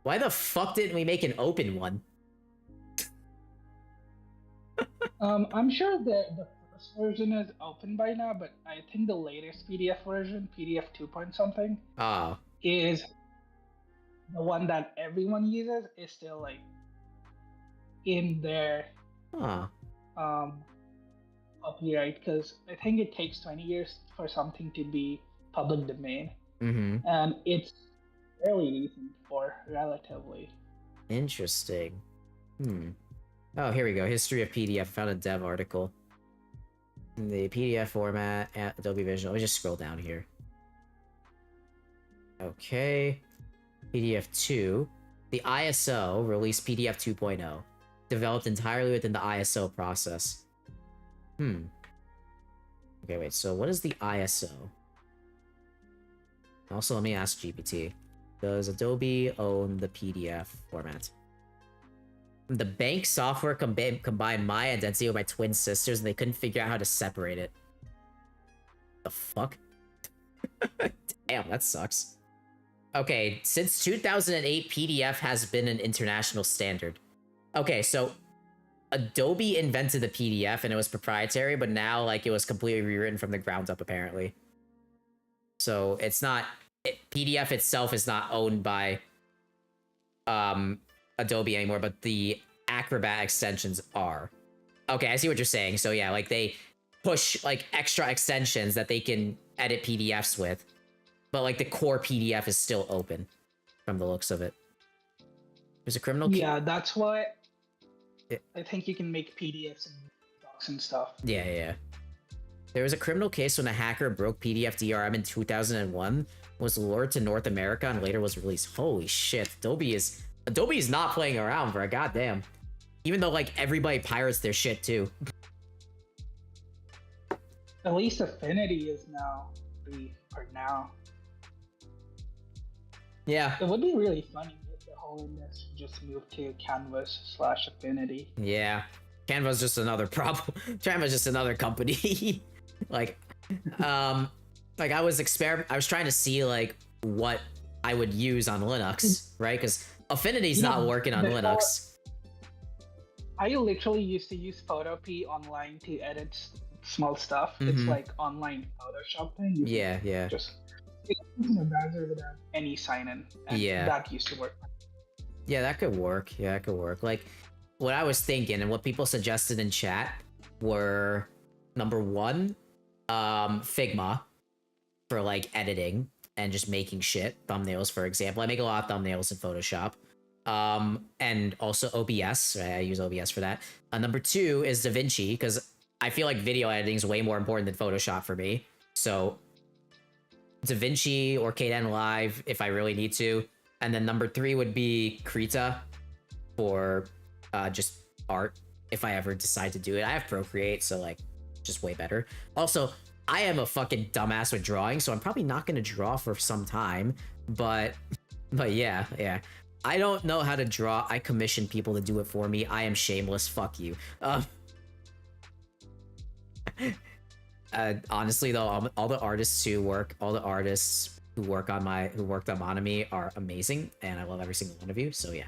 Why the fuck didn't we make an open one? I'm sure the first version is open by now, but I think the latest PDF version, PDF 2 point something, Oh. is the one that everyone uses is still like in their Huh. copyright because I think it takes 20 years for something to be public domain, Mm-hmm. and it's fairly recent for relatively. Interesting. Oh, here we go. History of PDF. Found a dev article. In the PDF format at Adobe Vision. Let me just scroll down here. Okay. PDF 2. The ISO released PDF 2.0. Developed entirely within the ISO process. Okay, wait. So what is the ISO? Also, let me ask GPT. Does Adobe own the PDF format? The bank software combined my identity with my twin sisters, and they couldn't figure out how to separate it. The fuck? Damn, that sucks. Okay, since 2008, PDF has been an international standard. Okay, so Adobe invented the PDF, and it was proprietary, but now, like, it was completely rewritten from the ground up, apparently. So it's not... PDF itself is not owned by Adobe anymore, but the Acrobat extensions are. Okay, I see what you're saying. So yeah, like they push like extra extensions that they can edit PDFs with, but like the core PDF is still open from the looks of it. There's a criminal case. Yeah, that's why I think you can make PDFs and docs and stuff. Yeah. There was a criminal case when a hacker broke PDF DRM in 2001, was lured to North America, and later was released. Holy shit, Adobe is not playing around, bro. Goddamn. Even though, like, everybody pirates their shit, too. At least Affinity is now free for now. Yeah. It would be really funny if the whole industry just moved to Canvas/Affinity. Yeah. Canva's just another problem. Canva's just another company. Like I was trying to see, like, what I would use on Linux, right? Because Affinity's not working on Linux. I literally used to use Photopea online to edit small stuff. It's like online Photoshop thing. Yeah. Just using a browser without any sign-in. And that used to work. Yeah, that could work. Like, what I was thinking and what people suggested in chat were, number one, Figma for, like, editing and just making shit. Thumbnails, for example. I make a lot of thumbnails in Photoshop. And also OBS, right? I use OBS for that. Number two is DaVinci, because I feel like video editing is way more important than Photoshop for me. So DaVinci or Kden Live if I really need to. And then number three would be Krita for just art if I ever decide to do it. I have Procreate, so, like, just way better. Also, I am a fucking dumbass with drawing, so I'm probably not going to draw for some time. But yeah. I don't know how to draw. I commission people to do it for me. I am shameless. Fuck you. Honestly, though, all the artists who work on who worked on Monomy are amazing, and I love every single one of you. So yeah.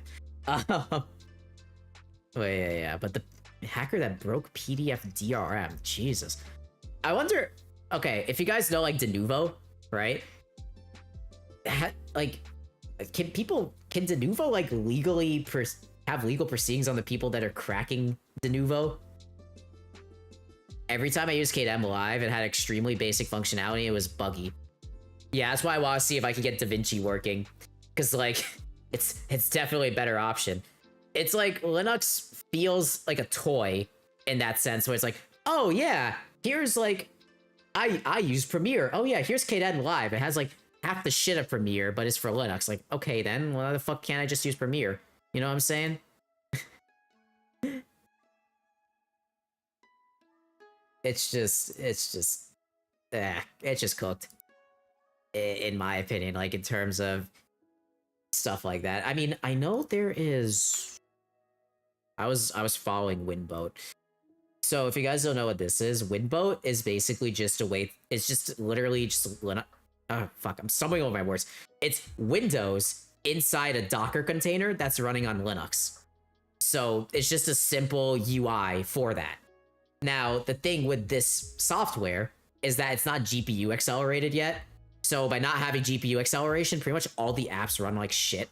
But the hacker that broke PDF DRM, Jesus. I wonder. Okay, if you guys know, like, Denuvo, right? Like, can Denuvo, like, legally have legal proceedings on the people that are cracking Denuvo? Every time I used KDM Live, it had extremely basic functionality. It was buggy. Yeah, that's why I want to see if I can get DaVinci working, because, like, it's definitely a better option. It's like Linux feels like a toy in that sense, where it's like, oh yeah, here's, like, I use Premiere. Oh yeah, here's KDN Live. It has half the shit of Premiere, but it's for Linux. Like, okay, then why the fuck can't I just use Premiere? You know what I'm saying? it's just, it's just cooked. In my opinion, like in terms of stuff like that. I mean, I know there is. I was following Windboat. So if you guys don't know what this is, Windboat is basically just a way. It's just literally just Linux. Oh fuck! I'm stumbling over my words. It's Windows inside a Docker container that's running on Linux. So it's just a simple UI for that. Now the thing with this software is that it's not GPU accelerated yet. So by not having GPU acceleration, pretty much all the apps run like shit.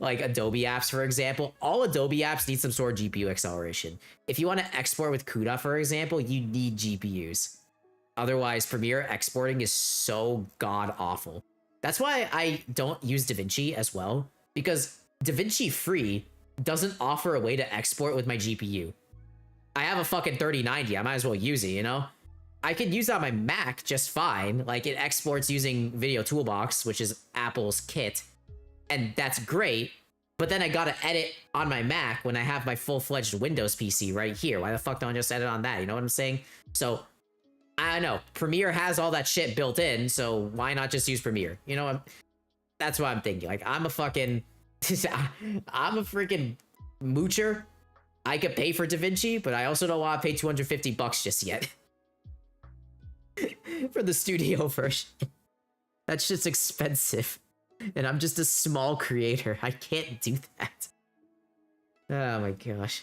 Like Adobe apps, for example, all Adobe apps need some sort of GPU acceleration. If you want to export with CUDA, for example, you need GPUs. Otherwise, Premiere exporting is so god awful. That's why I don't use DaVinci as well, because DaVinci Free doesn't offer a way to export with my GPU. I have a fucking 3090, I might as well use it, you know? I could use it on my Mac just fine. Like, it exports using Video Toolbox, which is Apple's kit, and that's great. But then I gotta edit on my Mac when I have my full-fledged Windows PC right here. Why the fuck don't I just edit on that? You know what I'm saying? So, I don't know. Premiere has all that shit built in, so why not just use Premiere? You know what? That's what I'm thinking. Like, I'm a fucking... I'm a freaking moocher. I could pay for DaVinci, but I also don't want to pay $250 just yet. For the studio version. That's just expensive. And I'm just a small creator. I can't do that. Oh my gosh.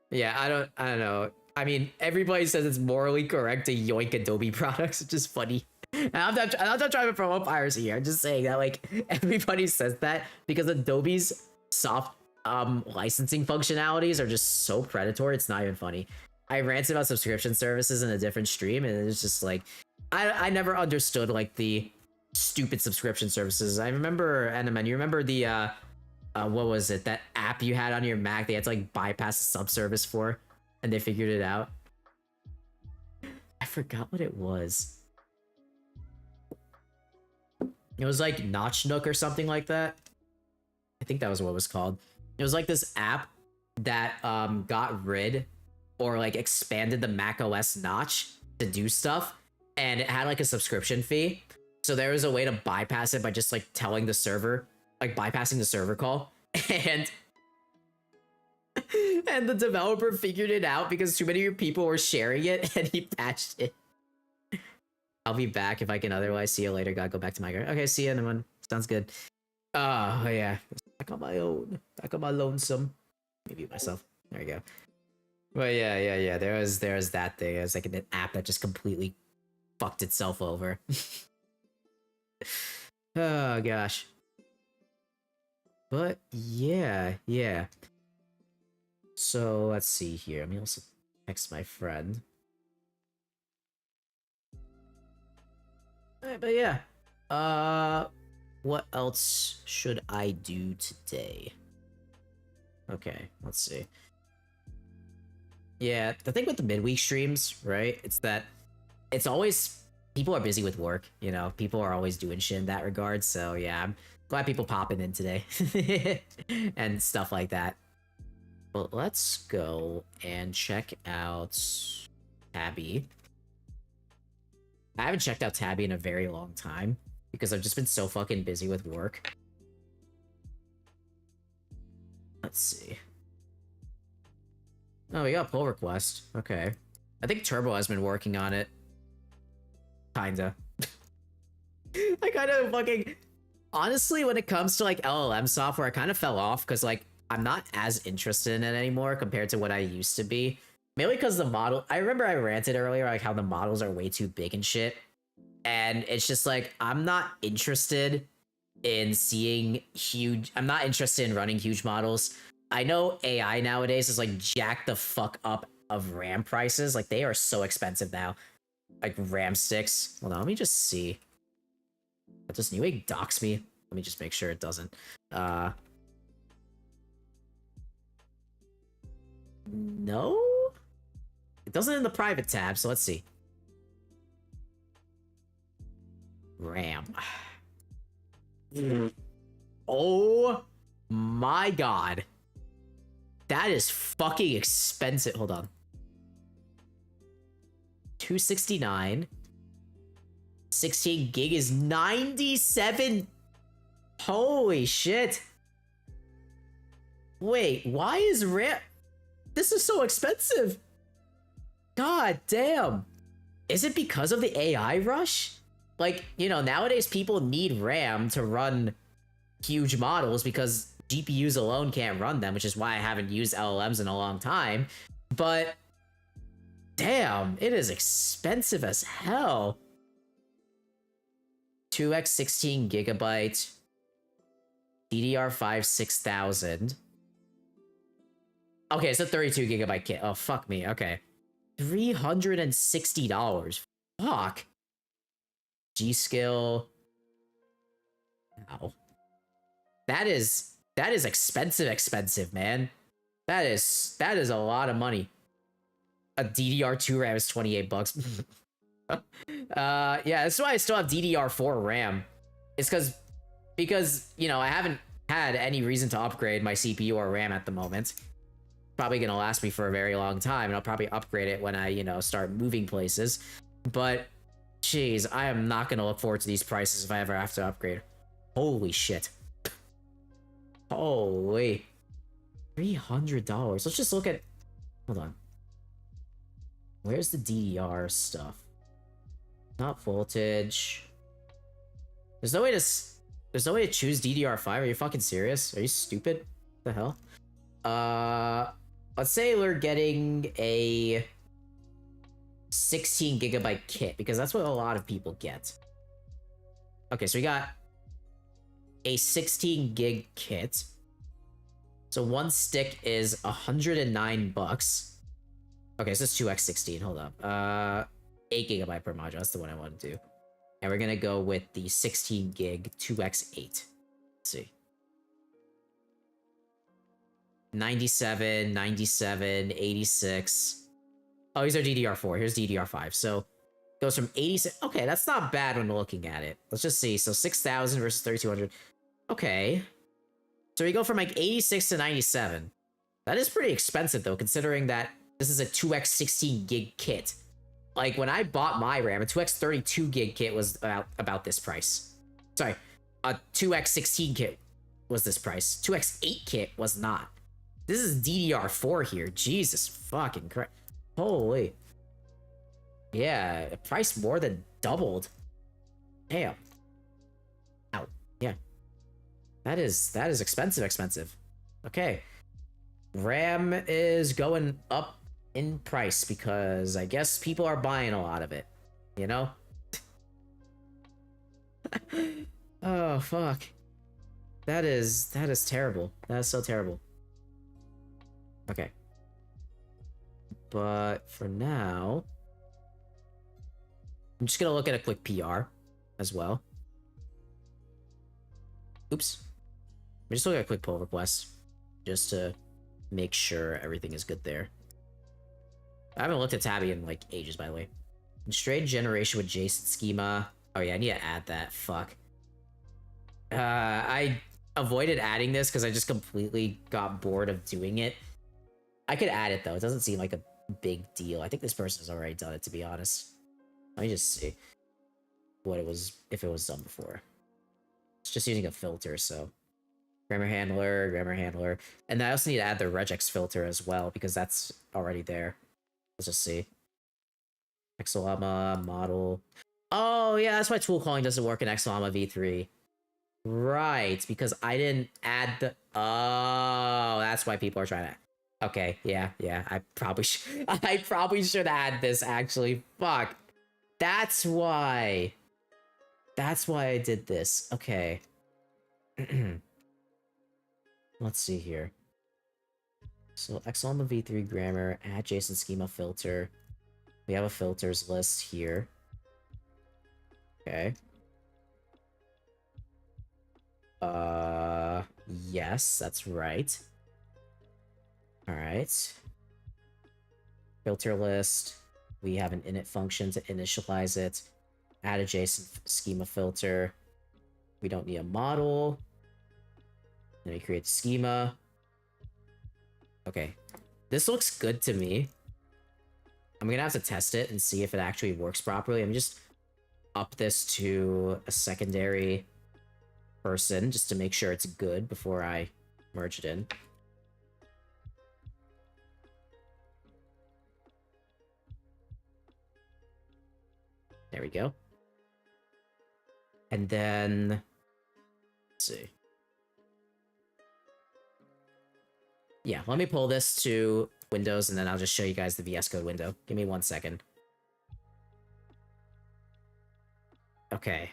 Yeah, I don't know. I mean, everybody says it's morally correct to yoink Adobe products, which is funny. And I'm not trying to promote piracy here. I'm just saying that, like, everybody says that because Adobe's soft licensing functionalities are just so predatory. It's not even funny. I ranted about subscription services in a different stream, and it's just like, I never understood like the stupid subscription services. I remember, Eneman, you remember the what was it, that app you had on your Mac they had to like bypass the subservice for, and they figured it out? I forgot what it was. It was like Notch Nook or something like that. I think that was what it was called. It was like this app that got rid or like expanded the Mac OS Notch to do stuff, and it had like a subscription fee. So there was a way to bypass it by just like telling the server, like bypassing the server call, and the developer figured it out because too many people were sharing it, and he patched it. I'll be back if I can otherwise. See you later. Gotta go back to my... Okay, see you, everyone. Sounds good. Oh, yeah. Back on my own. Back on my lonesome. Maybe myself. There you go. But yeah. There was that thing. It was like an app that just completely fucked itself over. Oh, gosh. But, yeah. So, let's see here. Let me also text my friend. But yeah. What else should I do today? Okay, let's see. Yeah, the thing with the midweek streams, right? It's that it's always people are busy with work, you know. People are always doing shit in that regard. So yeah, I'm glad people popping in today and stuff like that. But let's go and check out Tabby. I haven't checked out Tabby in a very long time because I've just been so fucking busy with work. Let's see. Oh, we got pull request. Okay. I think Turbo has been working on it. Kinda. I kind of fucking... Honestly, when it comes to, like, LLM software, I kind of fell off because, like, I'm not as interested in it anymore compared to what I used to be. Mainly because the model... I remember I ranted earlier, like, how the models are way too big and shit. And it's just, like, I'm not interested in seeing huge... I'm not interested in running huge models. I know AI nowadays is, like, jack the fuck up of RAM prices. Like, they are so expensive now. Like, RAM sticks. Hold on, let me just see. Does Newegg dox me? Let me just make sure it doesn't. No? It doesn't in the private tab, so let's see. RAM. Oh my god. That is fucking expensive. Hold on. 269. 16 gig is 97. Holy shit. Wait, why is RAM? This is so expensive. God damn. Is it because of the AI rush? Like, you know, nowadays people need RAM to run huge models because GPUs alone can't run them, which is why I haven't used LLMs in a long time. But damn, it is expensive as hell. 2x 16 gigabyte, DDR5 6000. Okay, it's a 32 gigabyte kit. Oh, fuck me. Okay. $360. Fuck. G-Skill. Wow. That is expensive, man. That is a lot of money. A DDR2 RAM is 28 bucks. Yeah, that's why I still have DDR4 RAM. It's because, you know, I haven't had any reason to upgrade my CPU or RAM at the moment. Probably gonna last me for a very long time, and I'll probably upgrade it when I, you know, start moving places. But, jeez, I am not gonna look forward to these prices if I ever have to upgrade. Holy shit. Holy. $300. Let's just look at... Hold on. Where's the DDR stuff? Not voltage. There's no way to choose DDR5. Are you fucking serious? Are you stupid? What the hell? Let's say we're getting a 16 gigabyte kit, because that's what a lot of people get. Okay, so we got a 16 gig kit. So one stick is 109 bucks. Okay, so it's 2x16. Hold up. 8 gigabyte per module. That's the one I want to do. And we're gonna go with the 16 gig 2x8. Let's see. 97, 97, 86. Oh, these are DDR4. Here's DDR5. So it goes from 86. Okay, that's not bad when looking at it. Let's just see. So 6,000 versus 3,200. Okay. So we go from like 86 to 97. That is pretty expensive though, considering that this is a 2x 16 gig kit. Like when I bought my RAM, a 2x 32 gig kit was about this price. Sorry, a 2x 16 kit was this price. 2x 8 kit was not. This is DDR4 here. Jesus fucking Christ. Holy. Yeah, the price more than doubled. Damn. Ow. Yeah. That is expensive. Okay. RAM is going up in price because I guess people are buying a lot of it. You know? Oh, fuck. That is terrible. That is so terrible. Okay. But for now, I'm just gonna look at a quick PR as well. Oops. I'm just looking at a quick pull request just to make sure everything is good there. I haven't looked at Tabby in like ages, by the way. Constrained generation with JSON schema. Oh yeah, I need to add that. Fuck. I avoided adding this because I just completely got bored of doing it. I could add it though. It doesn't seem like a big deal. I think this person has already done it, to be honest. Let me just see what it was, if it was done before. It's just using a filter, so grammar handler, and I also need to add the regex filter as well because that's already there. Let's just see. Exolama model. Oh yeah, that's why tool calling doesn't work in Exolama v3. Right, because I didn't add the. Oh, that's why people are trying to. Okay, yeah. I probably should add this actually. Fuck. That's why. That's why I did this. Okay. Let's see here. So Exolama v3 grammar, add JSON schema filter. We have a filters list here. Okay. Yes, that's right. All right. Filter list. We have an init function to initialize it. Add a JSON schema filter. We don't need a model. Then we create schema. Okay. This looks good to me. I'm gonna have to test it and see if it actually works properly. I'm just up this to a secondary person just to make sure it's good before I merge it in. There we go. And then, let's see. Yeah, let me pull this to Windows and then I'll just show you guys the VS Code window. Give me 1 second. Okay.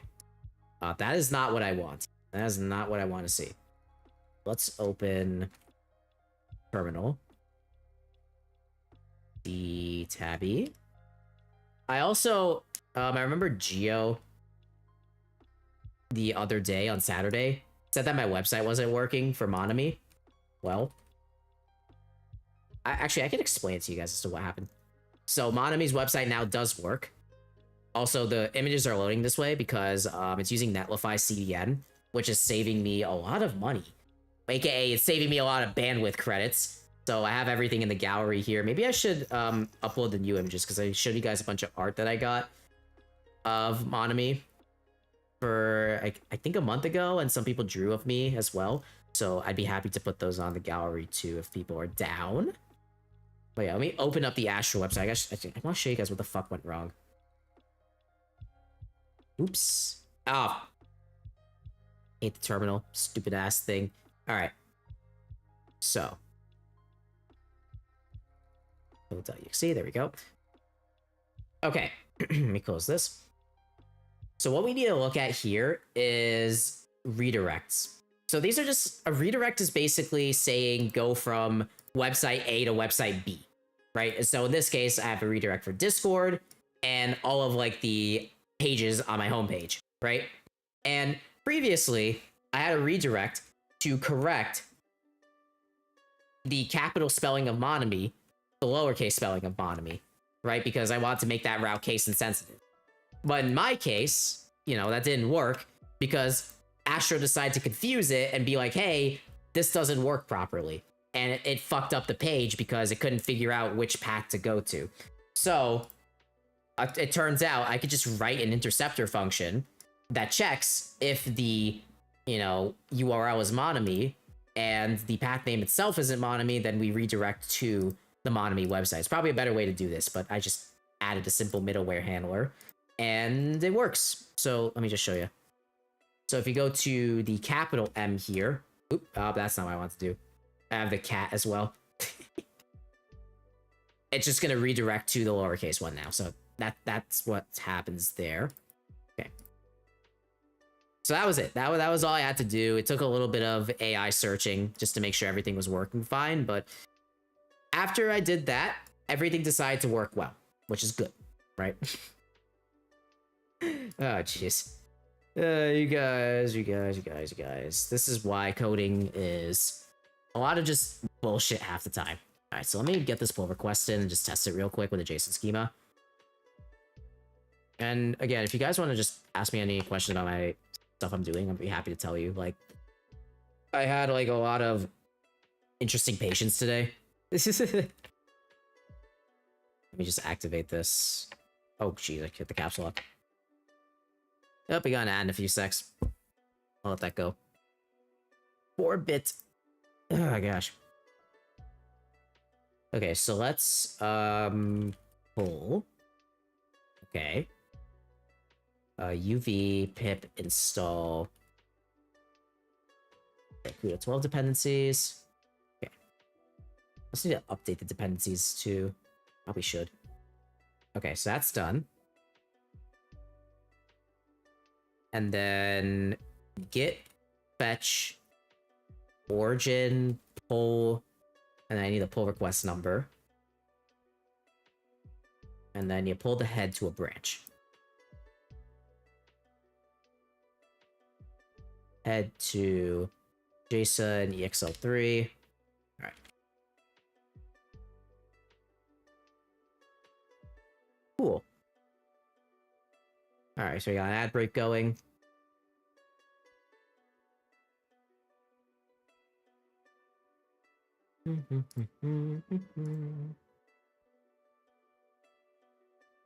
That is not what I want. That is not what I want to see. Let's open terminal. The tabby. I also, I remember Geo the other day on Saturday said that my website wasn't working for Monami. Well, I can explain it to you guys as to what happened. So Monami's website now does work. Also, the images are loading this way because it's using Netlify CDN, which is saving me a lot of money. AKA, it's saving me a lot of bandwidth credits. So I have everything in the gallery here. Maybe I should upload the new images because I showed you guys a bunch of art that I got of Monami for, I think, a month ago, and some people drew of me as well. So I'd be happy to put those on the gallery too if people are down. But yeah, let me open up the Astro website. I want to show you guys what the fuck went wrong. Oops. Oh. Hate the terminal. Stupid ass thing. Alright. So. .exe, there we go. Okay. Let me close this. So what we need to look at here is redirects. So these are just, a redirect is basically saying go from website A to website B, right? And so in this case, I have a redirect for Discord and all of like the pages on my homepage, right? And previously, I had a redirect to correct the capital spelling of Monami, the lowercase spelling of Monami, right? Because I wanted to make that route case insensitive. But in my case, you know, that didn't work because Astro decided to confuse it and be like, hey, this doesn't work properly. And it fucked up the page because it couldn't figure out which path to go to. So it turns out I could just write an interceptor function that checks if the, you know, URL is Monami and the path name itself isn't Monami, then we redirect to the Monami website. It's probably a better way to do this, but I just added a simple middleware handler and it works. So let me just show you. So if you go to the capital M here, that's not what I want to do. I have the cat as well. It's just going to redirect to the lowercase one now. So that's what happens there. Okay. So that was it. That was all I had to do. It took a little bit of AI searching just to make sure everything was working fine. But after I did that, everything decided to work well, which is good, right? Oh, jeez. You guys. This is why coding is a lot of just bullshit half the time. All right, so let me get this pull request in and just test it real quick with a JSON schema. And again, if you guys want to just ask me any questions about my stuff I'm doing, I'd be happy to tell you. Like, I had like a lot of interesting patients today. Let me just activate this. Oh, geez, I hit the caps lock. Yep, we got an ad in a few secs. I'll let that go. 4-bit. Oh, gosh. Okay, so let's, pull. Okay. UV pip install. Okay, 12 dependencies. Okay. Let's need to update the dependencies too. Probably should. Okay, so that's done. And then git fetch origin pull, and I need a pull request number. And then you pull the head to a branch. Head to JSON EXL3. All right. Cool. Alright, so we got an ad break going.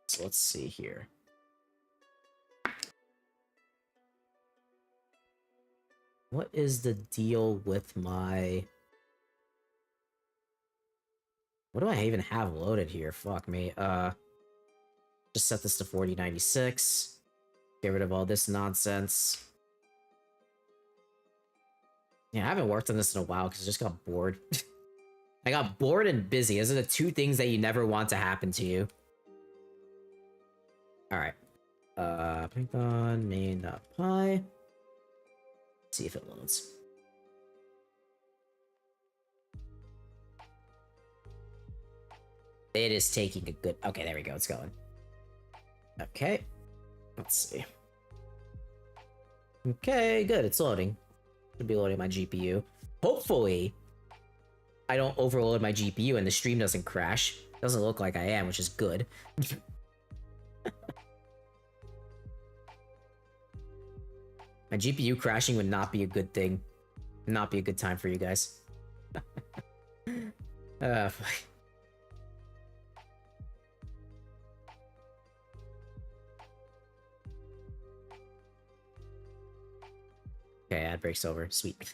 So let's see here. What is the deal with my... What do I even have loaded here? Fuck me. Just set this to 4096. Get rid of all this nonsense. Yeah, I haven't worked on this in a while because I just got bored. I got bored and busy. Those are the two things that you never want to happen to you. Alright. Python main.py. See if it loads. It is taking a good... Okay, there we go. It's going. Okay. Let's see. Okay, good. It's loading. Should be loading my GPU. Hopefully, I don't overload my GPU and the stream doesn't crash. Doesn't look like I am, which is good. My GPU crashing would not be a good thing. Not be a good time for you guys. Okay, ad break's over. Sweet.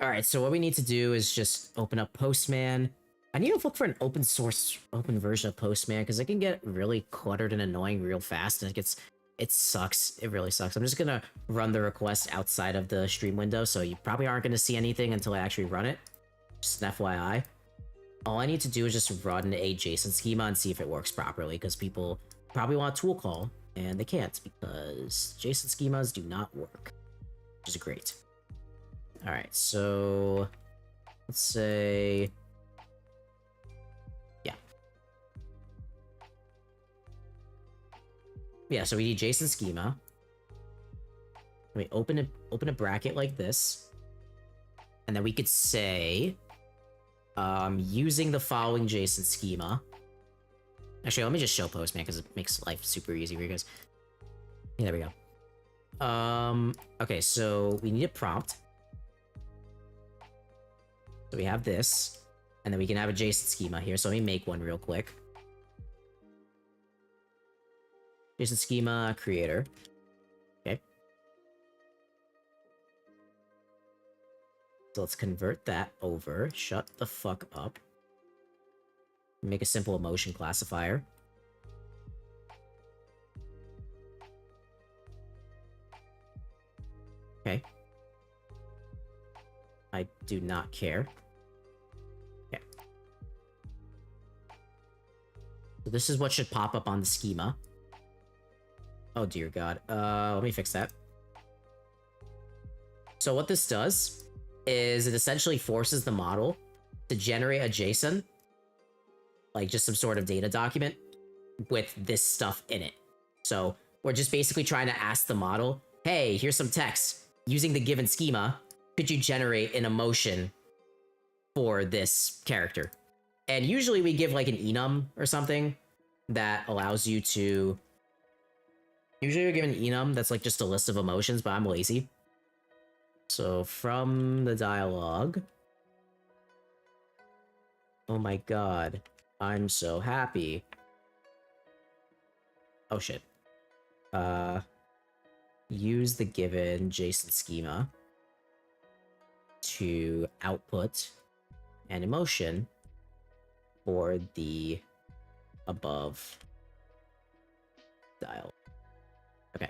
Alright, so what we need to do is just open up Postman. I need to look for an open source, open version of Postman, because it can get really cluttered and annoying real fast, and it sucks. It really sucks. I'm just gonna run the request outside of the stream window, so you probably aren't gonna see anything until I actually run it. Just an FYI. All I need to do is just run a JSON schema and see if it works properly, because people probably want a tool call, and they can't, because JSON schemas do not work. Which is great. Alright, so let's say... Yeah, so we need JSON schema. We open a bracket like this. And then we could say, using the following JSON schema. Actually, let me just show Postman because it makes life super easy for you guys. Yeah, there we go. Okay, so we need a prompt. So we have this, and then we can have a JSON schema here. So let me make one real quick. JSON schema creator. Okay. So let's convert that over. Shut the fuck up. Make a simple emotion classifier. Okay. I do not care. Okay. So this is what should pop up on the schema. Oh dear god. Let me fix that. So what this does is it essentially forces the model to generate a JSON, like just some sort of data document with this stuff in it. So we're just basically trying to ask the model, hey, here's some text. Using the given schema, could you generate an emotion for this character? And usually we give like an enum or something that allows you to... Usually we give an enum that's like just a list of emotions, but I'm lazy. So from the dialogue... Oh my god. I'm so happy. Oh shit. Use the given JSON schema to output an emotion for the above dial. Okay.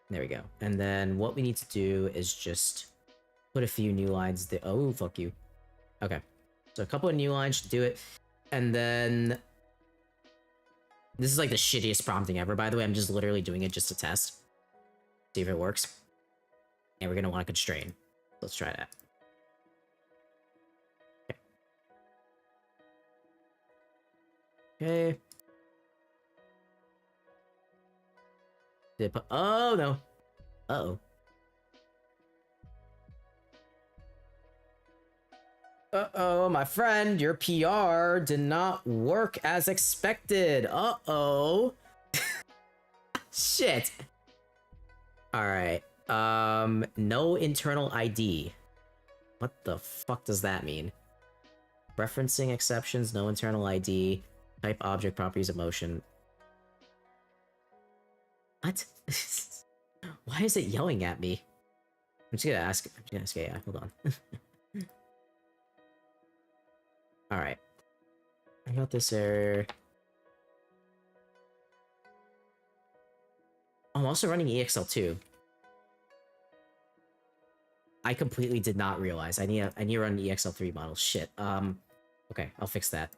There we go. And then what we need to do is just put a few new lines there. Oh, fuck you. Okay. So a couple of new lines should do it. And then... This is like the shittiest prompting ever, by the way. I'm just literally doing it just to test. See if it works. And we're going to want to constrain. Let's try that. Okay. Oh, no. Uh-oh. Uh-oh, my friend, your PR did not work as expected. Uh-oh. Shit. Alright. No internal ID. What the fuck does that mean? Referencing exceptions, no internal ID. Type object properties of motion. What? Why is it yelling at me? I'm just gonna ask AI. Hold on. Alright. I got this error. I'm also running EXL2. I completely did not realize. I need to run an EXL3 model. Shit. Okay, I'll fix that.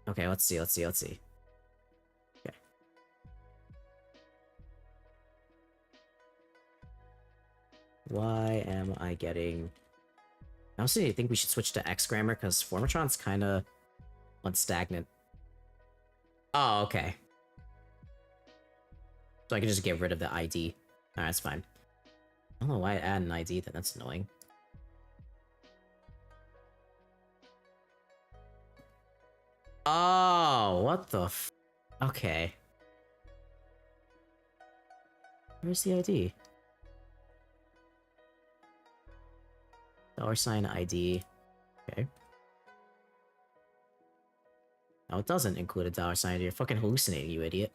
Okay, let's see. Okay. Why am I getting... I also think we should switch to X grammar, because Formatron's kinda went stagnant. Oh, okay. So I can just get rid of the ID. Alright, that's fine. I don't know why I add an ID, that's annoying. Oh, what the f... Okay. Where's the ID? $sign ID. Okay. No, it doesn't include a $sign ID. You're fucking hallucinating, you idiot.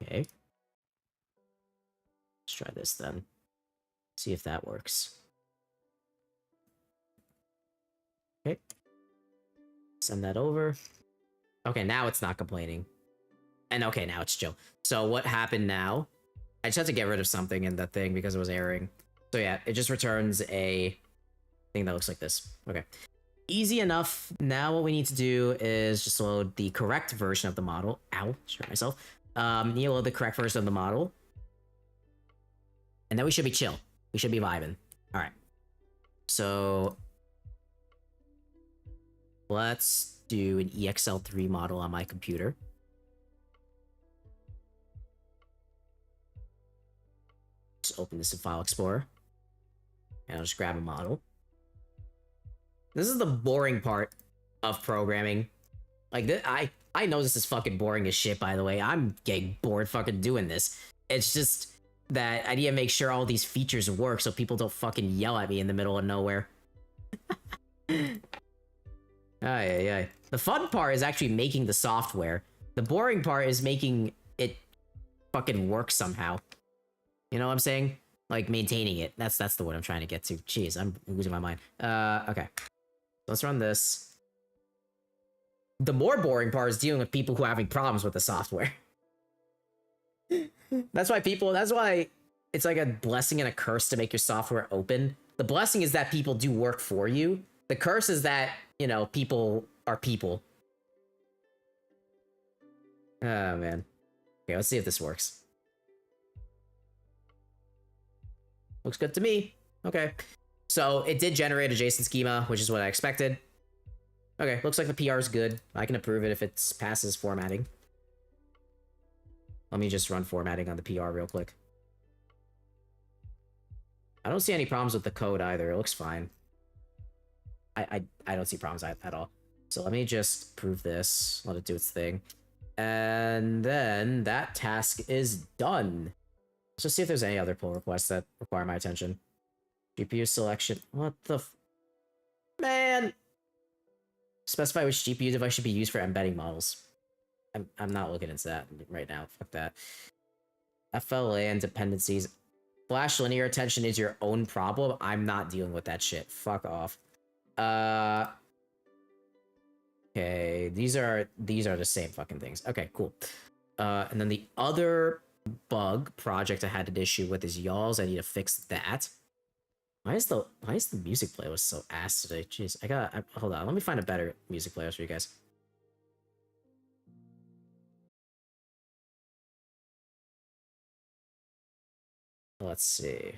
Okay. Let's try this then. See if that works. Okay. Send that over. Okay, now it's not complaining. And okay, now it's chill. So what happened now? I just had to get rid of something in the thing because it was erroring. So yeah, it just returns a thing that looks like this. Okay. Easy enough. Now what we need to do is just load the correct version of the model. Ow, just hurt myself. Need to load the correct version of the model. And then we should be chill. We should be vibing. Alright. So let's do an EXL3 model on my computer. Just open this in File Explorer. And I'll just grab a model. This is the boring part of programming. Like, I know this is fucking boring as shit, by the way. I'm getting bored fucking doing this. It's just that I need to make sure all these features work so people don't fucking yell at me in the middle of nowhere. Ay. The fun part is actually making the software. The boring part is making it fucking work somehow. You know what I'm saying? Like, maintaining it. That's the word I'm trying to get to. Jeez, I'm losing my mind. Okay. Let's run this. The more boring part is dealing with people who are having problems with the software. That's why it's like a blessing and a curse to make your software open. The blessing is that people do work for you. The curse is that, you know, people are people. Oh, man. Okay, let's see if this works. Looks good to me. Okay. So it did generate a JSON schema, which is what I expected. Okay, looks like the PR is good. I can approve it if it passes formatting. Let me just run formatting on the PR real quick. I don't see any problems with the code either. It looks fine. I don't see problems at all. So let me just prove this. Let it do its thing. And then that task is done. Let's just see if there's any other pull requests that require my attention. GPU selection. What the man? Specify which GPU device should be used for embedding models. I'm not looking into that right now. Fuck that. FLA and dependencies. Flash linear attention is your own problem. I'm not dealing with that shit. Fuck off. Okay, these are the same fucking things. Okay, cool. And then the other bug project I had an issue with is y'all's. I need to fix that. Why is the music playlist so ass today? Jeez, hold on. Let me find a better music playlist for you guys. Let's see.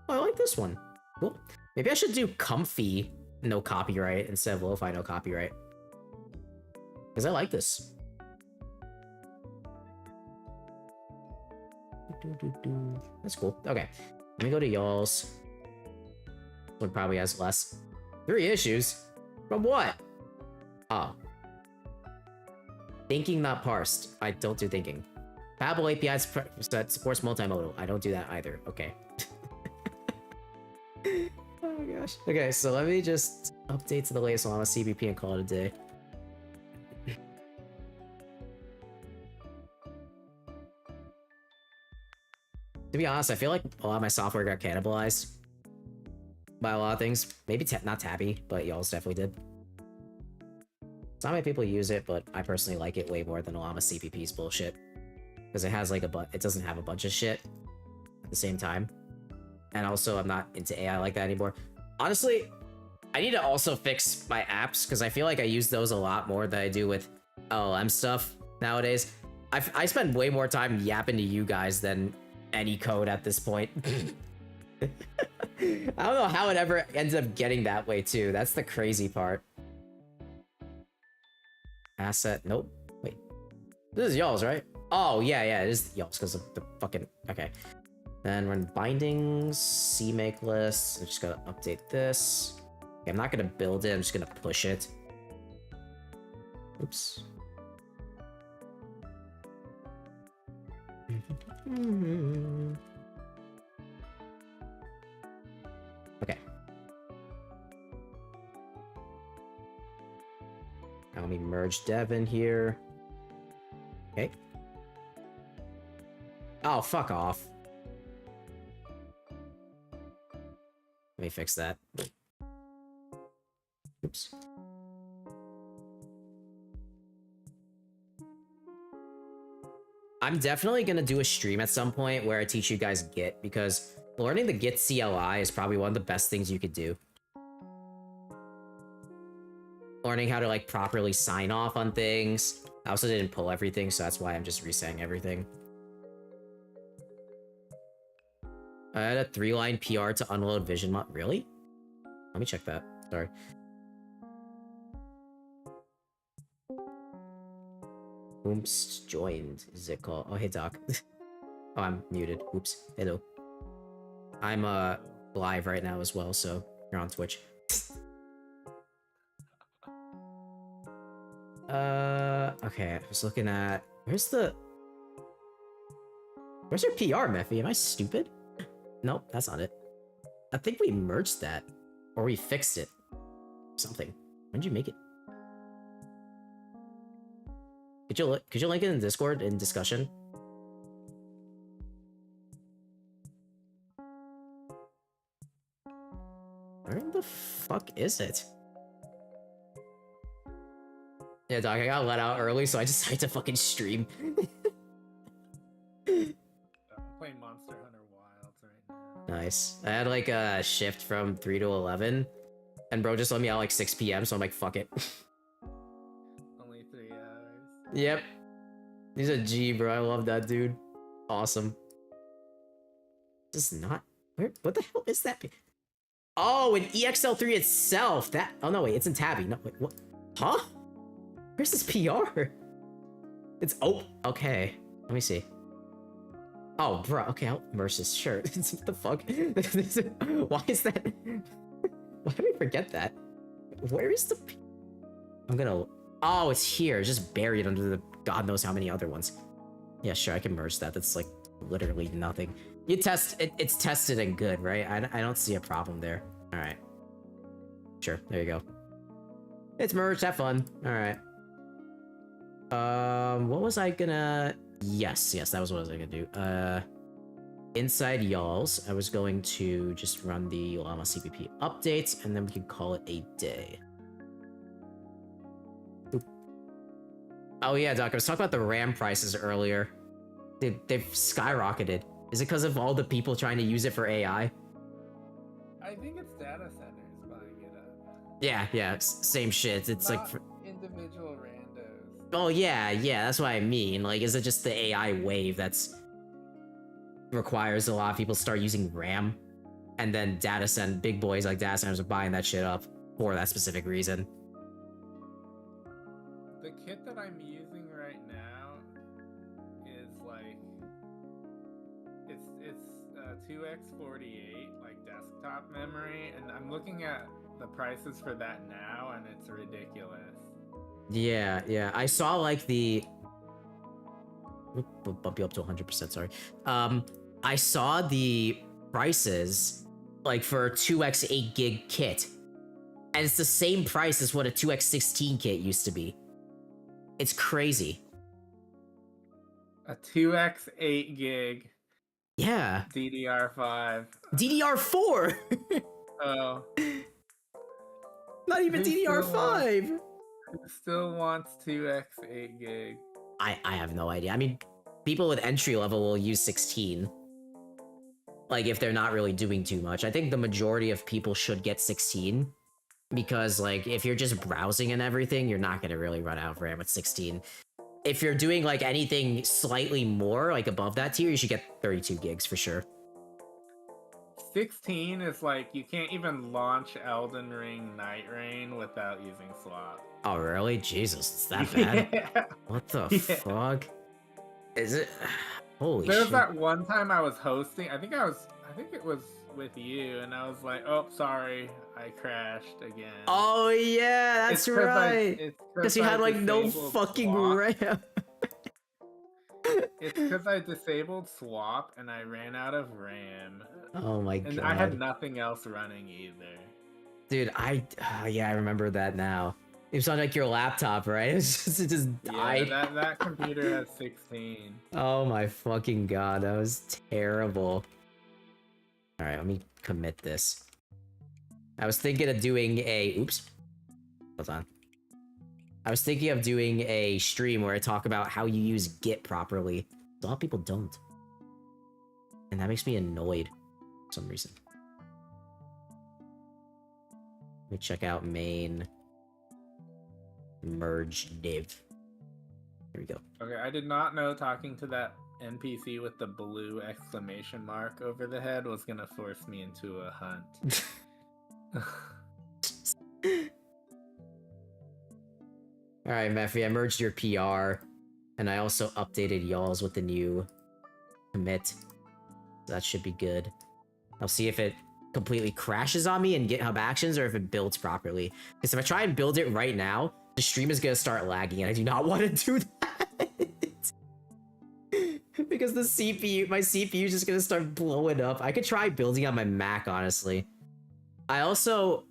Oh, I like this one. Cool. Maybe I should do comfy, no copyright, instead of lo-fi, no copyright. Because I like this. That's cool. Okay. Let me go to y'all's. This one probably has less. 3 issues? From what? Oh. Thinking not parsed. I don't do thinking. Babel API that supports multimodal. I don't do that either. Okay. Oh my gosh. Okay, so let me just update to the latest Llama CBP and call it a day. To be honest, I feel like a lot of my software got cannibalized by a lot of things. Maybe not Tabby, but y'all's definitely did. So not many people use it, but I personally like it way more than Llama CPP's bullshit. Because it has like it doesn't have a bunch of shit at the same time. And also, I'm not into AI like that anymore. Honestly, I need to also fix my apps, because I feel like I use those a lot more than I do with LLM stuff nowadays. I spend way more time yapping to you guys than any code at this point. I don't know how it ever ends up getting that way, too. That's the crazy part. Asset, nope. Wait. This is y'all's, right? Oh, yeah, it is y'all's because of the fucking... Okay. Then run bindings, CMake list. I'm just gonna update this. Okay, I'm not gonna build it, I'm just gonna push it. Oops. Okay. Now let me merge dev in here. Okay. Oh, fuck off. Let me fix that. Oops. I'm definitely gonna do a stream at some point where I teach you guys Git, because learning the Git CLI is probably one of the best things you could do. Learning how to like properly sign off on things. I also didn't pull everything, so that's why I'm just resetting everything. I had a 3-line PR to unload vision mod. Really? Let me check that. Sorry. Oops, joined. Is it called? Oh, hey, Doc. Oh, I'm muted. Oops. Hello. I'm live right now as well, so you're on Twitch. Okay, I was looking at... Where's your PR, Mephi? Am I stupid? Nope, that's not it. I think we merged that. Or we fixed it. Something. When did you make it? Could you link it in Discord in discussion? Where the fuck is it? Yeah, Doc, I got let out early, so I decided to fucking stream. I'm playing Monster Hunter Wilds right now. Nice. I had like a shift from 3 to 11, and bro just let me out like 6 p.m, so I'm like, fuck it. Only 3 hours. Yep. He's a G, bro. I love that dude. Awesome. This is not... What the hell is that? Oh, in EXL3 itself! That... Oh, no, wait. It's in Tabby. No, wait. What? Huh? Where's this PR? It's... Oh, okay. Let me see. Oh, bro. Okay, I'll merge this shirt. What the fuck? Why is that... Why did I forget that? Where is the... I'm gonna... Oh, it's here. It's just buried under the god knows how many other ones. Yeah, sure, I can merge that. That's like literally nothing. You test it, it's tested and good, right? I don't see a problem there. All right. Sure, there you go. It's merged, have fun. All right. What was I gonna... Yes, that was what I was gonna do. Inside y'all's, I was going to just run the Llama CPP updates, and then we can call it a day. Oh yeah, Doc, I was talking about the RAM prices earlier. They've skyrocketed. Is it because of all the people trying to use it for AI? I think it's data centers buying it up. Yeah, same shit. It's Not like... individual randos. Oh yeah, that's what I mean. Like, is it just the AI wave that's... requires a lot of people to start using RAM? and then big boys like data centers are buying that shit up for that specific reason. The kit that I'm using right now is like it's 2x48 like desktop memory, and I'm looking at the prices for that now, and it's ridiculous. Yeah, I saw like the bump you up to 100%, sorry. I saw the prices like for a 2x 8 gig kit, and it's the same price as what a 2x 16 kit used to be. It's crazy. A 2x 8 gig Yeah. DDR5. DDR4. Oh. Not even DDR5. Still wants 2x 8 gig. I have no idea. I mean, people with entry level will use 16. Like, if they're not really doing too much. I think the majority of people should get 16. Because, like, if you're just browsing and everything, you're not going to really run out of RAM with 16. If you're doing, like, anything slightly more, like, above that tier, you should get 32 gigs for sure. 16 is like, you can't even launch Elden Ring Night Rain without using swap. Oh, really? Jesus, it's that bad? Yeah. What the fuck? Is it? Holy There was shit. that one time I was hosting, I think it was with you, and I was like, oh, sorry, I crashed again. Oh, yeah, that's right. Because you had, like, no fucking RAM. It's because I disabled swap, and I ran out of RAM. Oh my god. And I had nothing else running either. Dude, yeah, I remember that now. It was on like your laptop, right? It just died. Yeah, that computer has 16. Oh my fucking god, that was terrible. Alright, let me commit this. I was thinking of doing a... Oops. Hold on. I was thinking of doing a stream where I talk about how you use Git properly. A lot of people don't. And that makes me annoyed for some reason. Let me check out main merge div. Here we go. Okay, I did not know talking to that NPC with the blue exclamation mark over the head was gonna force me into a hunt. Alright, Mephi, I merged your PR, and I also updated y'all's with the new commit. That should be good. I'll see if it completely crashes on me in GitHub Actions or if it builds properly. Because if I try and build it right now, the stream is going to start lagging, and I do not want to do that. Because the CPU, my CPU is just going to start blowing up. I could try building on my Mac, honestly. I also...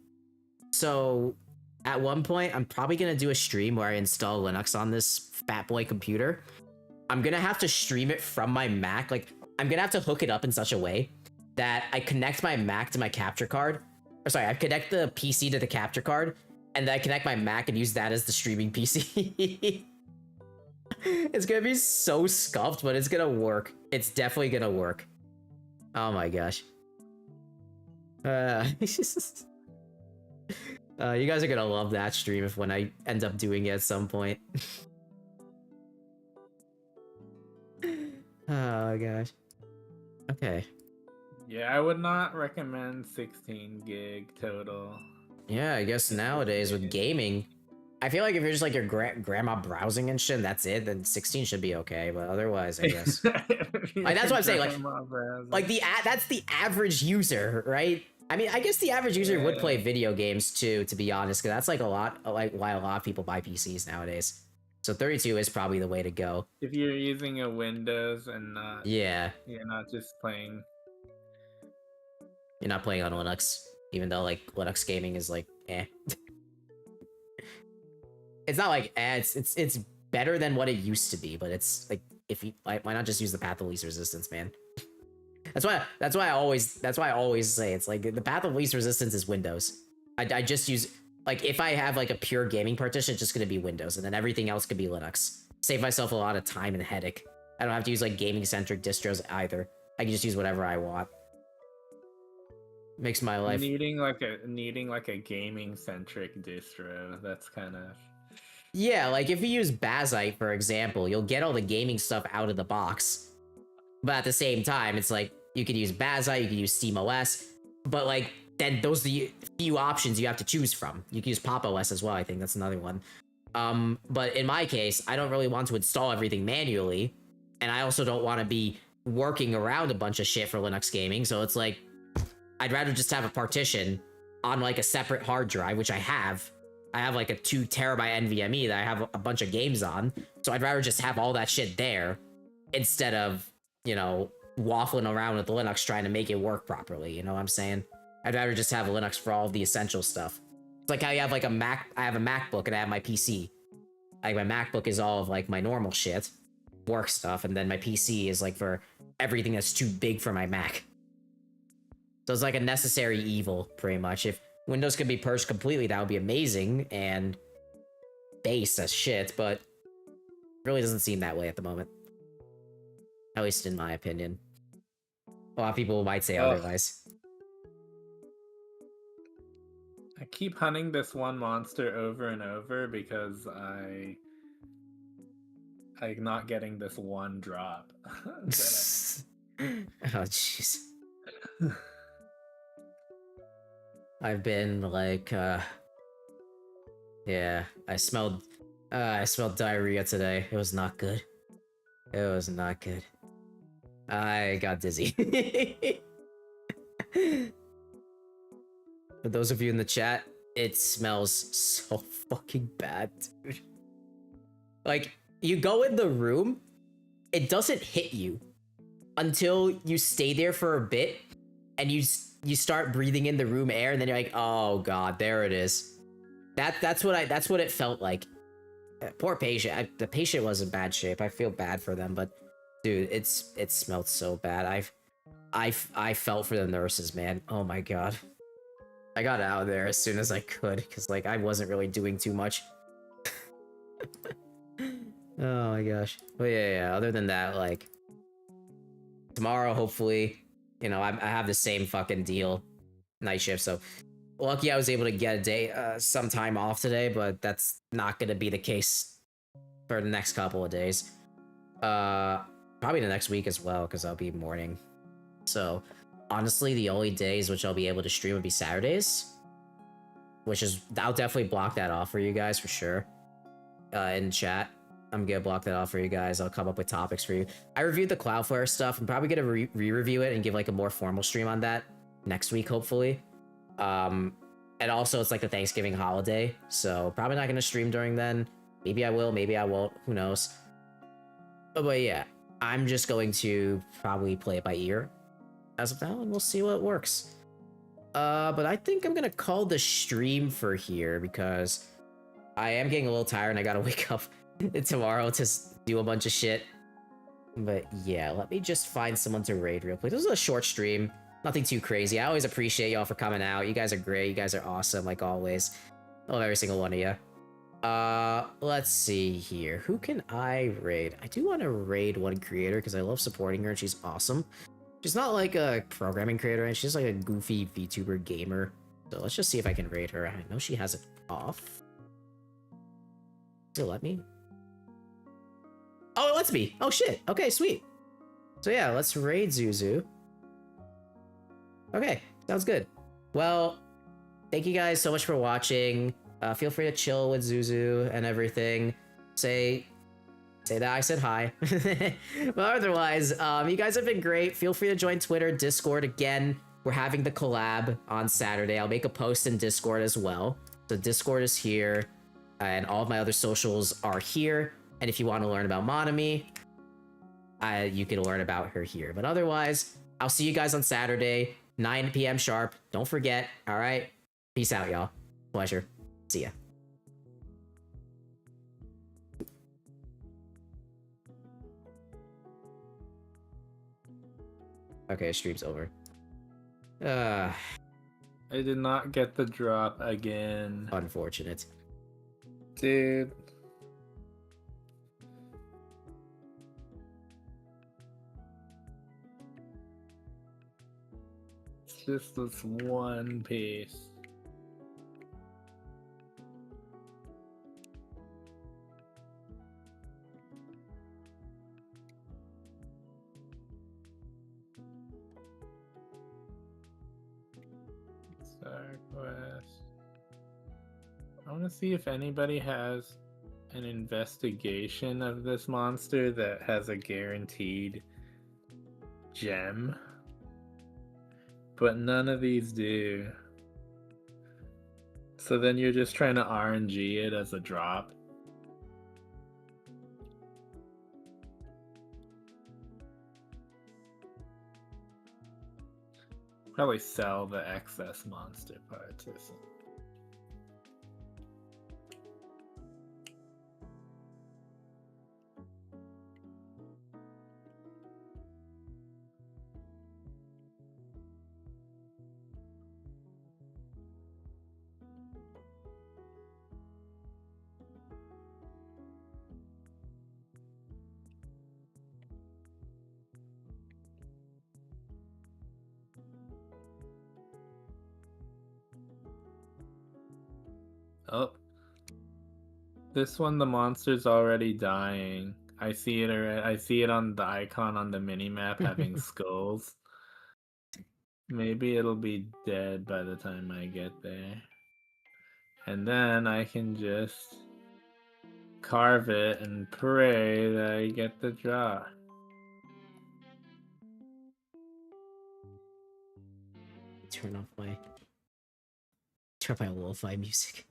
So... At one point, I'm probably going to do a stream where I install Linux on this fat boy computer. I'm going to have to stream it from my Mac. Like, I'm going to have to hook it up in such a way that I connect my Mac to my capture card. Or sorry, I connect the PC to the capture card, and then I connect my Mac and use that as the streaming PC. It's going to be so scuffed, but it's going to work. It's definitely going to work. Oh my gosh. You guys are gonna love that stream when I end up doing it at some point. Oh gosh. Okay. Yeah, I would not recommend 16 gig total. Yeah, I guess nowadays with gaming, I feel like if you're just like your grandma browsing and shit, and that's it, then 16 should be okay. But otherwise, I guess. Like that's what I'm saying. Like that's the average user, right? I mean, I guess the average user would play video games too, to be honest, because that's like why a lot of people buy PCs nowadays. So 32 is probably the way to go. If you're using a Windows and not, yeah, you're not just playing. You're not playing on Linux, even though like Linux gaming is like, eh. It's not like it's better than what it used to be, but it's like why not just use the path of least resistance, man? That's why I always say it's like the path of least resistance is Windows. I just use like if I have like a pure gaming partition, it's just gonna be Windows, and then everything else could be Linux. Save myself a lot of time and headache. I don't have to use like gaming centric distros either. I can just use whatever I want. Makes my life needing like a gaming centric distro. That's kind of yeah. Like if you use Bazite for example, you'll get all the gaming stuff out of the box. But at the same time, it's like, you could use Bazite, you could use SteamOS. but like then those are the few options you have to choose from. You can use Pop OS as well. I think that's another one. But in my case, I don't really want to install everything manually, and I also don't want to be working around a bunch of shit for Linux gaming. So it's like I'd rather just have a partition on like a separate hard drive, which I have. I have like a 2 terabyte NVMe that I have a bunch of games on. So I'd rather just have all that shit there instead of, you know, waffling around with Linux trying to make it work properly. You know what I'm saying? I'd rather just have Linux for all of the essential stuff. It's like how you have like a Mac. I have a MacBook and I have my PC. Like my MacBook is all of like my normal shit, work stuff, and then my PC is like for everything that's too big for my Mac. So it's like a necessary evil, pretty much. If Windows could be purged completely, that would be amazing and base as shit, but it really doesn't seem that way at the moment. At least in my opinion. A lot of people might say otherwise. I keep hunting this one monster over and over because I'm not getting this one drop. Oh, jeez. I've been like, yeah, I smelled diarrhea today. It was not good. It was not good. I got dizzy. For those of you in the chat, it smells so fucking bad, dude. Like, you go in the room, it doesn't hit you until you stay there for a bit, and you start breathing in the room air, and then you're like, oh god, there it is. That's what it felt like. Poor patient. The patient was in bad shape. I feel bad for them, but dude, it smelled so bad. I felt for the nurses, man. Oh my god. I got out of there as soon as I could, because like I wasn't really doing too much. Oh my gosh. But yeah, other than that, like tomorrow, hopefully, you know, I have the same fucking deal, night shift, so lucky I was able to get a day, some time off today, but that's not gonna be the case for the next couple of days. Probably the next week as well, because I'll be morning. So honestly, the only days which I'll be able to stream would be Saturdays, which is, I'll definitely block that off for you guys for sure. In chat, I'm gonna block that off for you guys. I'll come up with topics for you. I reviewed the Cloudflare stuff. I'm probably gonna re-review it and give like a more formal stream on that next week, hopefully. And also it's like the Thanksgiving holiday, so probably not gonna stream during then. Maybe I will, maybe I won't, who knows. But yeah, I'm just going to probably play it by ear as of now, and we'll see what works. But I think I'm gonna call the stream for here because I am getting a little tired and I gotta wake up tomorrow to do a bunch of shit. But yeah, let me just find someone to raid real quick. This is a short stream, nothing too crazy. I always appreciate y'all for coming out. You guys are great. You guys are awesome, like always. I love every single one of you. Let's see here. Who can I raid? I do want to raid one creator because I love supporting her and she's awesome. She's not like a programming creator, and she's like a goofy VTuber gamer. So let's just see if I can raid her. I know she has it off. Does it let me? Oh, it lets me. Oh shit. Okay, sweet. So yeah, let's raid Zuzu. Okay, sounds good. Well, thank you guys so much for watching. Feel free to chill with Zuzu and everything. Say that I said hi. But otherwise, you guys have been great. Feel free to join Twitter, Discord. Again, we're having the collab on Saturday. I'll make a post in Discord as well. So Discord is here, and all of my other socials are here. And if you want to learn about Monami, you can learn about her here. But otherwise, I'll see you guys on Saturday, 9 p.m. sharp. Don't forget. All right. Peace out, y'all. Pleasure. See ya. Okay, stream's over. I did not get the drop again. Unfortunate. Dude. It's just this one piece. Star Quest. I want to see if anybody has an investigation of this monster that has a guaranteed gem. But none of these do. So then you're just trying to RNG it as a drop. Probably sell the excess monster parts or something. Oh. This one, the monster's already dying. I see it already. I see it on the icon on the minimap having skulls. Maybe it'll be dead by the time I get there. And then I can just carve it and pray that I get the draw. Turn off my lo-fi music.